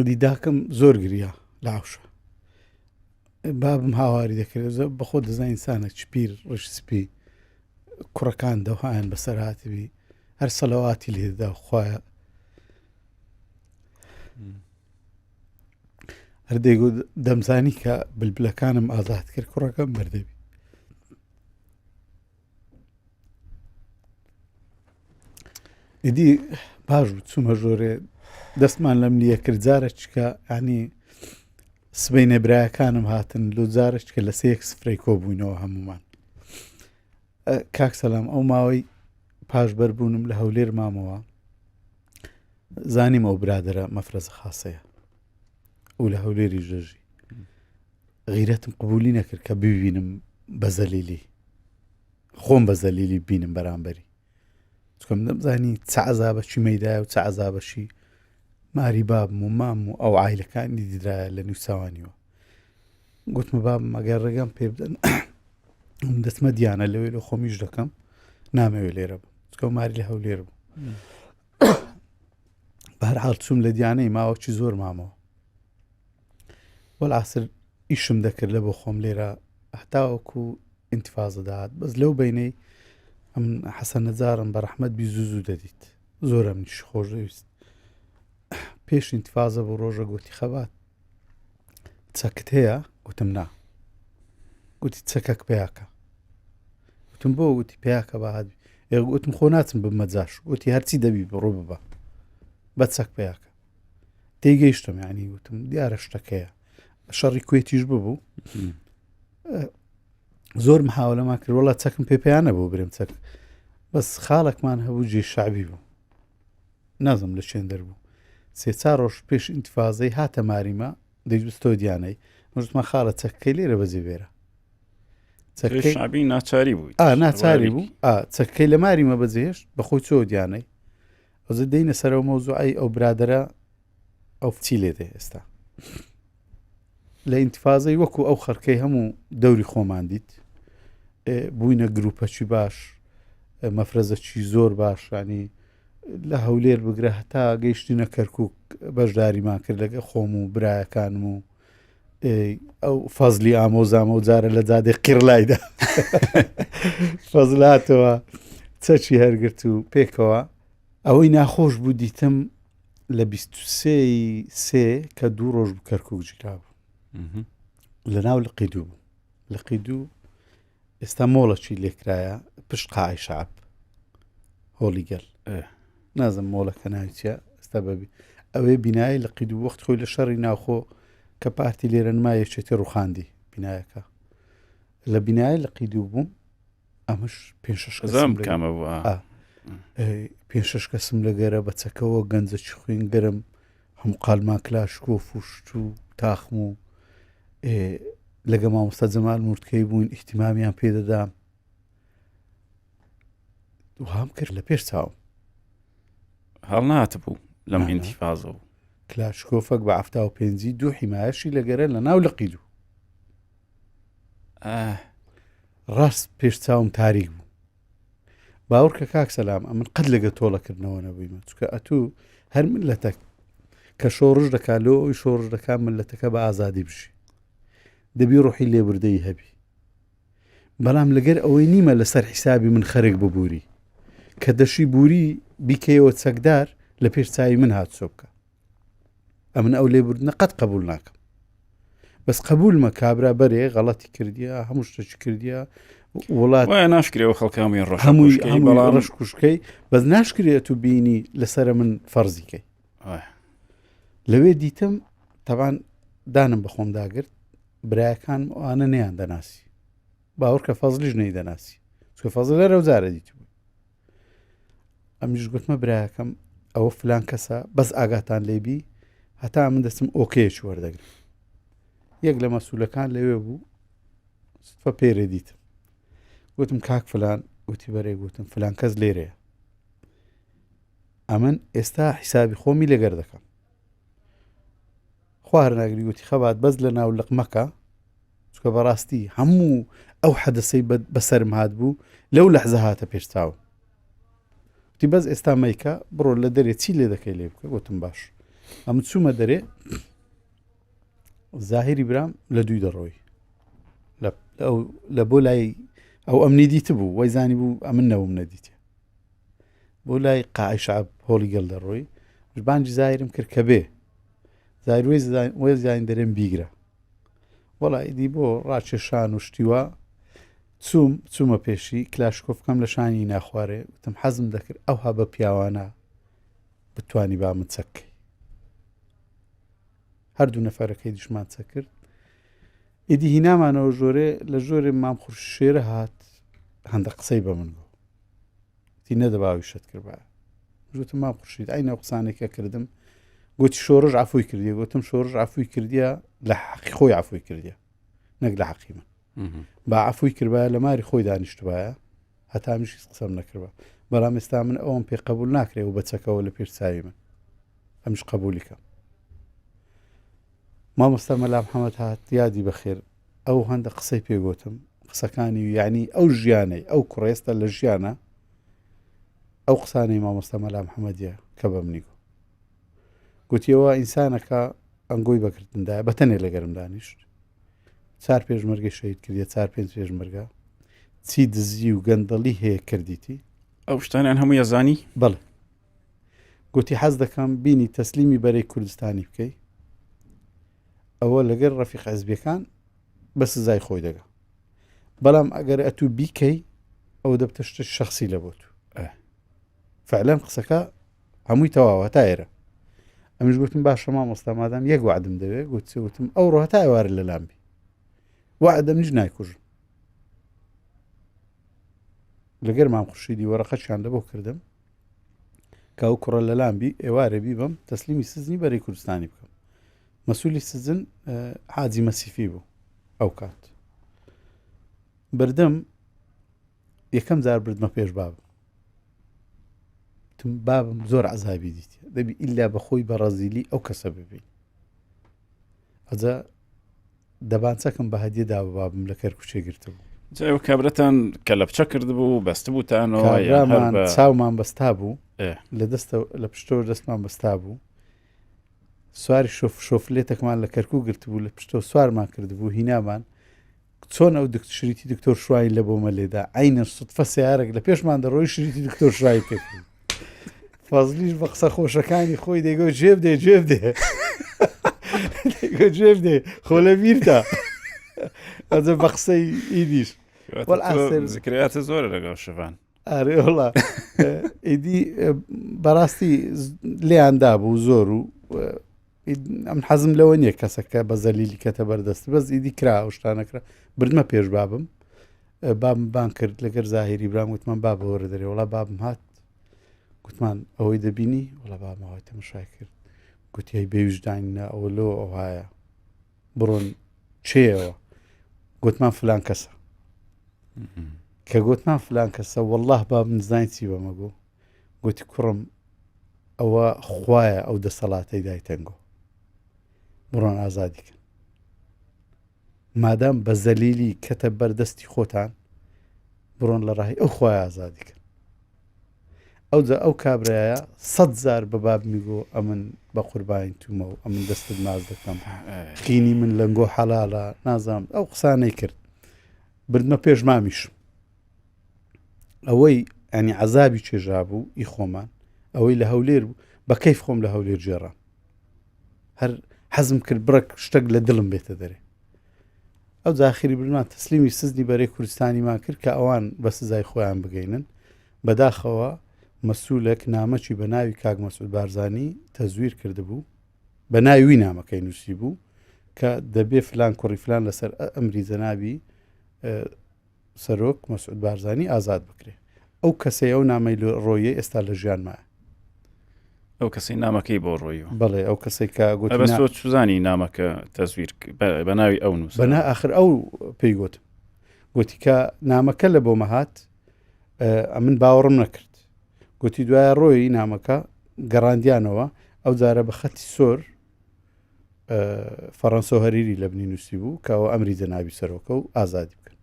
دیداکەم زۆر گریا لاوشە بابم هاواری دەکرێت بەخۆ دەزای ئینسانە چپیر ڕش سپی کوڕەکان دەوهایان بەسەر هاتبی هەر سەلەواتی لێدا خوایە هەردەیگو دەمزانی کە بلبلەکانم ئازاد کرد کوڕەکەم بەردەبی ئیدی باش بوو چوومە ژۆرێ دەستمان لەم لیە کرد جارە چکە ینی سبەینە برایەکانم هاتن لۆ جارە چکە لە 3-0 کۆبووینەوە هەمومان کاک سەلام ئەو ماوەی پاش بەربوونم لە هەولێر مامەوە زانیم ئەو برادرە مەفرەزە خاسەیە و لە هەولێری ژەژی غیرەتم قبولی نەکرد کە ببینم بە زەلیلی خۆم بە زەلیلی بینم بەرامبەری چکەم دەمزانی چ عەزابەشی مەیدایە و چ عەزابەشی ماری بابم و مام و ئەو عایلەکانی دیدرایە لە نووساوانیوە گوتمە بابم ئەگەر ڕێگەم پێ بدەن دەچمە دیانە لەوێ لە خۆمیش دەکەم نامەوێ لێرە بوو چکە ماری لە هەولێر بوو بەهەرحاڵ چووم لە دیانەی ماوەکی زۆر مامەوە وەڵعاسر ئیشم دەکرد لە بۆ خۆم لێرە هەتاوەکو ئینتیفازە داهات بەس لەو بینەی ئەم حەسەن نەجارم بە ڕەحمەت بی زوو دەدیت زۆرم نیش خۆش دەویست پێش ئینتیفازە بۆ ڕۆژە گوتی خەبات چەکت هەیە؟ گوتم نا گوتی چەکەک پێیاکە گوتم بۆ گوتی پێیاکە باهاتبی گوتم خۆ ناچم بمەجاش گوتی هەرچی دەبی بڕۆ ببە بە چەک پێیاکە تێگەیشتم یعنی گوتم دیارە شتەکەیە شەڕی کوێتیش ببوو زۆر محاولەما کرد وەڵا چەکم پێیانە بۆ برم چەک بەس خاڵێکمان هەبوو جێ شعبی بوو نازم لە چێن دەربوو 3-4 ڕۆژ پێش ئینتیفازەی هاتە ماریمە دەیویستۆ دیانەی مژتمە خاڵە چەکەی لێرە بەجێ بێرە شعبی ناچاری بوو ناچاری بوو چەکەی لە ماریمە بەجێهێشت بەخۆی چۆ دیانەی ئەوزە دەینە سەرەوە مەوزوعی ئەو برادرە ئەو چی لێدێ ئێستا لە ئینتیفازەی وەکو ئەو خەرکەی هەموو دەوری خۆمان دیت بووینە گروپەکی باش مەفرەزەکی زۆر باشانی لە هەولێر بگرە هەتا گەیشتینە کەرکووک بەشداریمان کرد لەگە خۆم و برایەکانم و ئەو فەزلی ئامۆزامە و جارە لە جادێ قیڕلایدا فەزلاتەوە چەچی هەرگرت و پێکەوە ئەوەی ناخۆش بوو دیتم لە 23 کە 2 ڕۆژ بوو کەرکووک جیرا بوو لە ناو لقیدوو بوو لقیدوو ئێستا مۆڵەکی لێکرایە پشت قاعی شعب هۆڵی گەل نازم مۆڵەکە ناویچە ئێستا بەبی ئەوەی بینایی لقیدوو وەخت خۆی لە شەڕی ناوخۆ کە پارتی لێرە نمایەکێتی ڕوخاندی بینایەکە لە بینایی لقیدوو بووم ئەمەش 5-6 کەسم لەگەرە بە چەکەوە گەنجەکی خوێن گەرم هەموو قالما کلاشکۆ فوشت و تاخم و لەگە مامۆستا جەمال مورتکەی بووین ئیحتیمامیان پێدەدام وهام کرد لە پێش چاوم هەڵ ناتبوو لەم ئینتیفازەوە کلاشکۆفەک بە 75 دوو حیمایەشی لەگەرە لە ناو لەقیدوو ڕاست پێش چاوم تاریک بوو باوەڕکە کاک سەلام ئەمن قەت لەگە تۆڵەکردنەوە نەبوویمە چکە ئەتوو هەر ملەتێک کە شۆڕش دەکات لۆ ئەوی شۆڕش دەکات ملەتەکە بە ئازادی بشی دەبی ڕۆحی لێبوردەی هەبی بەڵام لەگەر ئەوەی نیمە لەسەر حیسابی من خەرێک ببووری کە دەشی بووری بیکەیەوە چەکدار لە پێش چاوی من هات سۆ بکە ئەمن ئەو لێبوردنە قەت قبول ناکەم بەس قبولمە کابرا بەرێ غەڵەتی کردیە هەموو شتێکی کردیە وڵات ناشکرێەوە خەڵکامی هەمووی ڕەش کوشکەی بەس ناشکرێت و بینی لەسرە من فەرزیکەی لەوێ دیتم تەبان دانم بە خۆم داگرت برایەکان ئەوانە نەیان دەناسی باوەڕ کە فەزلیش نەی دەناسی چکە فەزل لەرە وزارە دیت بوو ئەمیش گوتمە برایەکەم ئەوە فلان کەسە بەس ئاگاتان لێبی هەتا من دەستم ئۆکێش وەردەگرم یەک لە مەسوولەکان لەوێ بوو سفە پێرە دیتم گوتم کاک فلان گوتی بەرێ گوتم فلان کەس لێرەیە ئەمن ئێستا حیسابی خۆمی لەگەر دەکەم خوار ناگری گوتی خەبات بەس لە ناو لقمەکە چکە بەڕاستی هەموو ئەو حەدەسەی بەسەرم هات بوو لەو لەحزە هاتە پێش چاوم وتی بەس ئێستا مەیکە بڕۆ لە دەرێ چی لێ دەکەی لێ بکە گوتم باش ئەم چوومە دەرێ زاهری برام لە دوی دەڕۆی لە بۆ لای ئەو ئەمنی دیتە بوو وای زانی بوو ئەمن نەوم نەدیتێ بۆ لای قاعی شعب هۆڵی گەڵ دەڕۆی بانجی زاهرم کرد کە بێ زاهر وێ زانی دەرێم بیگرە وەڵی دی بۆ ڕاکێشان و شتیوە چوومە پێشی کلاشکۆفکەم لە شانی ناخوارێ وتم حەزم دەکرد ئەوها بە پیاوانە بتوانی با من چەکەی هەردوو نەفەرەکەی دیشمان چە کرد ئیدی هینامانەوە ژۆرێ لە ژۆرێ مام خوش شێرە هات هەندە قسەی بە من بوو تی نەدەباوی شت کرد بە ژوتم مام خوشید ئەینە قسانێکە کردم گوتی شۆڕژ عفوی کردیە گوتم شۆڕژ عفوی کردیە لە حەقی خۆی عفوی کردیە نەک لە حەقی من با عفوی کردبایە لە ماری خۆی دانیشتبایە هەتامیشی قسەم نەکردبە بەڵام ئێستا من ئەوم پێ قبول ناکرێ و بەچەکەوە لە پێش چاوی من ئەمش قبولیکەم مامۆستا مەلا محەممەد هات یادی بەخێر ئەو هەندە قسەی پێگوتم قسەکانی یعنی ئەو ژیانەی ئەو کوڕێستە لە ژیانە ئەو قسانەی مامۆستا مەلا محەممەدیە کە بە منی گوتیەوە ئینسانەکە ئەنگۆی بەکردندایە بەتەنێ لەگەرم دانیشت چار پێشمەرگی شەید کردیە چار پێنج پێشمەرگە چی دزی و گەندەڵی هەیە کردیتی ئەو شتانیان هەموو یەزانی بەڵێ گوتی حەز دەکەم بینی تەسلیمی بەرەی کوردستانی بکەی ئەوە لەگەر ڕەفیق حیزبیەکان بە سزای خۆی دەگا بەڵام ئەگەر ئەتوو بیکەی ئەو دەبتە شتە شەخسی لە بۆ تو فعلەن قسەکە هەمووی تەواوە تا ئێرە ئەمش گوتم باشە مامۆستا مادام یەک وعدم دەوێت گوتم ئەو ڕۆ هەتا ئێوارە لە لامبی وعدەم نیش نایکوژم لەگەر مام خوشیدی وەرەقەشیان لەبۆ کردم کە ئەو کوڕە لە لامبی ئێوارە بیبم تەسلیمی سزنی بەرەی کوردستانی بکەم مەسوولی سزن حاجی مەسیفی بوو ئەو کات بردم یەکەم جار بردمە پێش بابم زۆر عەزابی دیتە دەبی ئیلا بەخۆی بە ڕەزیلی ئەو کەسە ببین ئەجا دەبانچەکەم بە هەدیە دا بە بابم لە کەرکوچێ گرتبوو جای کابرەتان کە لە پچە کردبوو بەستە بووتانەوە چاومان بەستا بوو لە پشتەوە دەستمان بەستا بوو سواری شۆفلێتێکمان لە کەرکوو گرتبوو لە پشتەوە سوارمان کردبوو هینامان چۆن ئەو شریتی دکتۆر شوای لە بۆمە لێدا عینە سوتفە سیارێک لە پێشمان دەڕۆی شریتی دکتۆر شوای پێکرد فازلیش بە قسە خۆشەکانی خۆی دەیگۆ جێب دێ جێب دێ خۆ لە بیردا ئەجە بە قسەی ئیدیش زکرایاتە زۆرە لەگەڵ شەوان ئارێ وڵا ئیدی بەڕاستی لێیاندا بوو زۆر و ئەم حەزم لەوە نییە کەسەکە بە زەلیلی کەتە بەردەست بەس ئیدی کرا ئەو شتانەکرا بردمە پێش بابم بان کرد لەگەر زاهری برام گوتمان بابە وەرە دەرێ وڵا بابم هات گوتمان ئەوەی دەبینی وڵا بامەوەی تەماشای کرد گوتی بێویژدانینە ئەوە لۆ ئەوهایە بڕۆن چێەوە گوتمان فلان کەسە کە گوتمان فلان کەسە والله بابم نزانی چی بەمەگۆ گوتی کوڕم ئەوە خوایە ئەو دەسەڵاتەی دایتەنگۆ بڕۆن ئازادیکەن مادام بە زەلیلی کەتە بەردەستی خۆتان بڕۆن لە ڕاهی ئەو خوای ئازادیکەن ئەو کابرایە 100,000 بە باب میگۆ ئەمن بە قوربانی تومە و ئەمن دەستت ماز دەکەم خینی من لەنگۆ حەلالە نازانم ئەو قسانەی کرد بردمە پێش مامیشم ئەوەی ئەنی عەزابی چێژا بوو ئی خۆمان ئەوەی لە هەولێر بوو بە کەیف خۆم لە هەولێر جێڕام هەر حەزم کرد بڕک شتێک لە دڵم بێتە دەرێ ئەو زاخری بردمان تەسلیمی سزنی بەرەی کوردستانیمان کرد کە ئەوان بە سزای خۆیان بگەینن بەداخەوە مەسوولێک نامەکی بە ناوی کاک مەسعود بارزانی تەزویر کرده بوو بە ناوی نامەکەی نووسی بوو کە دەبێ فلان کوڕی فلان لەسەر ئەمری جەنابی سەرۆک مەسعود بارزانی ئازاد بکرێ ئەو کەسەی ئەو نامەی ڕۆیە ئێستا لە ژیانمایە ئەو کەسی نامەکەی بۆ ڕۆیەوە بەڵێ ئەو کەسێک کە گوتۆ سوزانی نامەکە تەزویر بە ناوی ئەو نووس بەنا ئاخر ئەو پێی گوتی کە نامەکە لە بۆ مەهات ئەمن باوەڕم نەکرد گوتی دوایە ڕۆی نامەکە گەڕاندیانەوە ئەو جارە بە خەتی سۆر فەڕەنسا و هەریری لە بنی نووسی بوو کە ئەو ئەمری جەنابی سەرۆکە و ئازادی بکەن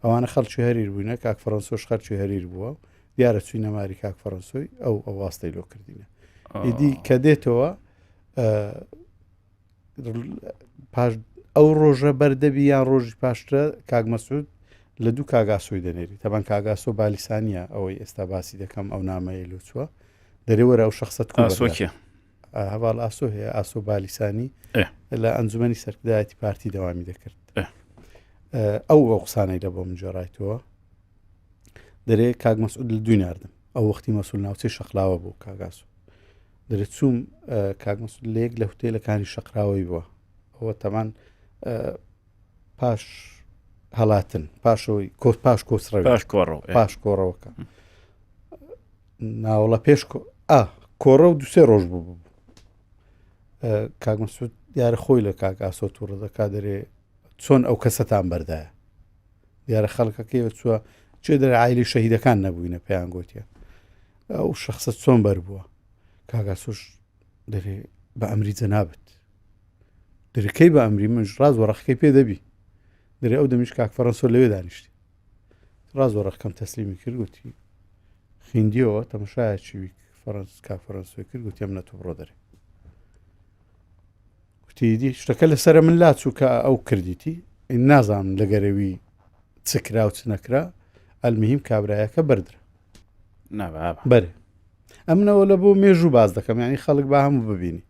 ئەوانە خەڵکی هەریر بووینە کاک فەڕەنسۆش خەڵکی هەریر بووە دیارە چووی نەماری کاک فەڕەنسۆی ئەو واستەی لۆ کردینە ئیدی کە دێتەوە پاش ئەو ڕۆژە بەردەبی یان ڕۆژی پاشترە کاک مەسعود لە دوو کاگاسۆی دەنێری تەبان کاگاسۆ بالیسانیە ئەوەی ئێستا باسی دەکەم ئەو نامەیە لۆ چووە دەرێوەرە ئەو شخصەت ئاسۆکیە هەواڵ ئاسۆ هەیە ئاسۆ بالیسانی لە ئەنجومەنی سەرکردایەتی پارتی دەوامی دەکرد ئەو قسانەی لە بۆ من جێڕایتەوە دەرێ کاک مەسعود لە دوی ناردم ئەو وەختی مەسعود ناوچەی شەقلاوە بوو کاگاسۆ دەرێت چووم کاک مەسعود لە یەک لە هوتێلەکانی شەقراوەی بووە ئەوە تەمان پاش هەڵاتن پاشەوەی پاش کۆسڕەوی پاش کۆڕەوەکە ناوەڵە پێش کۆڕە و دوسێ ڕۆژ بوو کاک مەسعود دیارە خۆی لە کاک ئاسۆ تووڕە دەکا دەرێ چۆن ئەو کەسەتان بەردایە دیارە خەڵکەکەی چووە چێ دەرە عایلی شەهیدەکان نەبووینە پێیان گوتیە ئەو شخصە چۆن بەربووە کاک ئاسۆش دەرێ بە ئەمری جەنابەت دەرەکەی بە ئەمری منش ڕاز وەڕەخەکەی پێ دەبی دەرێ ئەو دەمیش کاک فەڕەنسۆ لەوێ دانیشتی ڕاز وەڕەخەکەم تەسلیمی کرد گوتی خیندیەوە تەمەشایەکی کاک فەڕەنسۆی کرد گوتی ئەم نەتۆ بڕۆ دەرێ گوتیدی شتەکە لەسرە من لا چوو کە ئەو کردیتی نازانم لە گەرەوی چکرا و چ نەکرا ئەلمهم کابرایەکە بەردرا بەرێ ئەمنەوە لە بۆ مێژوو باز دەکەم یعنی خەڵک با هەموو ببینی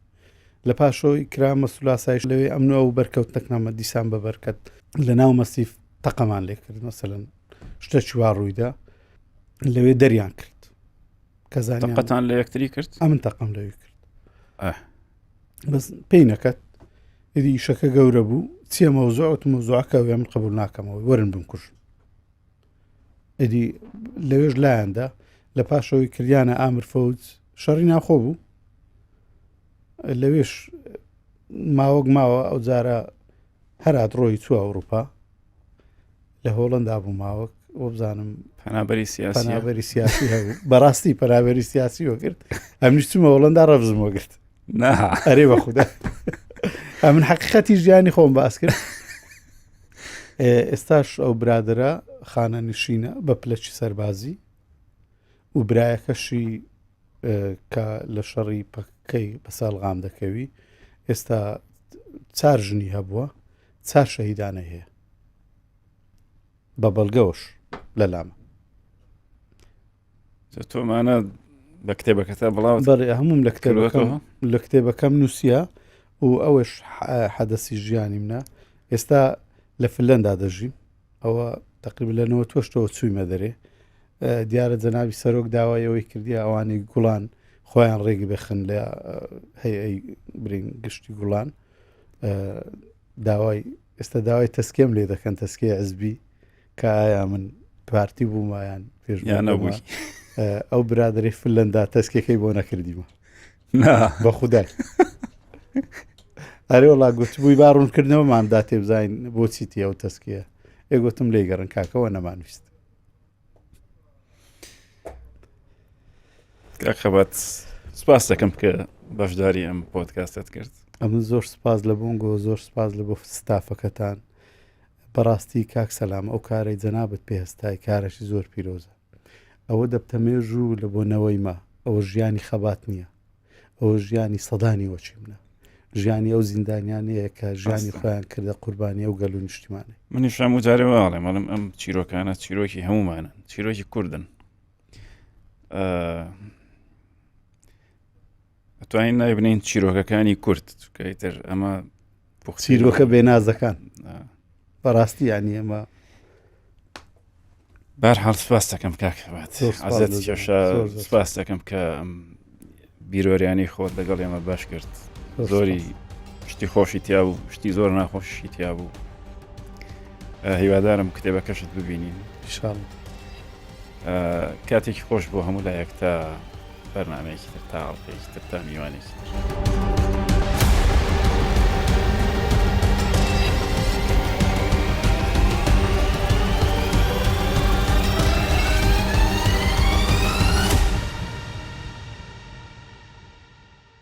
لە پاشۆی کرا مەسوول ئاسایش لەوێ ئەمنەوە و بەرکەوت نەکنامە دیسان بە بەرکەت لە ناو مەسیف تەقەمان لێ کرد مەسەلەن شتێکی وا ڕوویدا لەوێ دەریان کرد کەزانقەتان لە یەکتری کرد ئەمن تەقەم لەوێ کرد بەس پێی نەکەت ئیدی ئیشەکە گەورە بوو چیە مەوزوعت مەوزوعەکە وێ من قبول ناکەمەوە وەرن بمکوژ ئیدی لەوێش لایەندا لە پاشەوەی کردیانە ئامر فەوت شەڕی ناخۆ بوو لەوێش ماوەک ماوە ئەو جارە هەرات ڕۆی چوە ئەوروپا لە هۆڵندا بوو ماوەک ئۆ بزانم پەنابەری سیاسی هەبوو بەڕاستی پەنابەری سیاسی وەگرت ئەمنیش چوومە هۆڵندا ڕەفزم وەگرت ئەرێ بە خوددا من حەقیقەتی ژیانی خۆم باس کرد ئێستاش ئەو برادرە خانە نشینە بە پلەکی سەربازی و برایەکەشی کە لە شەڕی پەکەی بە ساڵغام دەکەوی ئێستا 4 ژنی هەبووە 4 شەهیدانە هەیە بە بەڵگەوەش لە لامە تۆمانە بە کتێبەکەتە بڵاو بەڕێ هەموم لە کتێبەکەم نووسە و ئەوەش حەدەسی ژیانی منە ئێستا لە فلەندا دەژیم ئەوە تقریبا لە 98 چوویمە دەرێ دیارە جەنابی سەرۆک داوایەوەی کردی ئەوانی گوڵان خۆیان ڕێگی بخن لە هەیئەی برین گشتی گوڵان داوای ئێستا داوای تەسکێم لێ دەکەن تەسکێ حزبی کە ئایا من پارتی بوومایان پێش نەبووی ئەو برادری فلەندا تەسکەکەی بۆ نەکردیمە بە خودای ئەرێ وڵا گوتبووی باڕوونکردنەوەمان دا تێبزین بۆچیتی ئەو تەسکەیە ئێگوتم لێ گەڕن کاکەوە نەمانویست خەبەت سپاس دەکەم کە بەشداری ئەم پۆدکاستت کرد ئەمن زۆر سپاس لە بۆنگۆ زۆر سپاس لە بۆ ستافەکەتان بەڕاستی کاک سەلام ئەو کارەی جەنابەت پێهێستای کارەشی زۆر پیرۆزە ئەوە دەبتەمێژ و لە بۆنەوەی ما ئەوە ژیانی خەبات نییە، ئەوە ژیانی سەدانی وەچی منە، ژیانی ئەو زیندانیانەیە کە ژیانی خۆیان کردە قوربانی ئەو گەل و نیشتیمانێ. منی شام و جارێ واڵێ مەڵم ئەم چیرۆکانە چیرۆکی هەمومانن، چیرۆکی کوردن. ئەتوانین نایبنین چیرۆکەکانی کورد کەیتر ئەمە چیرۆکە بێنازەکان بەڕاستی ینی ئەمە بەرحاڵ سپاس دەکەم کاکەوات عەزەت کێشە سپاس دەکەم کە بیرۆریانی خۆت لەگەڵ ئێمە باش کرد. زۆری شتی خۆشی تیا بوو، شتی زۆر ناخۆشی تیا بوو. هیوادارم کتێبەکەشت ببینین ئینشاڵڵا. کاتێکی خۆش بۆ هەموو لایەک تا بەرنامەیەکی تر تا هەڵقەیەکی تر تا میوانێکی تر.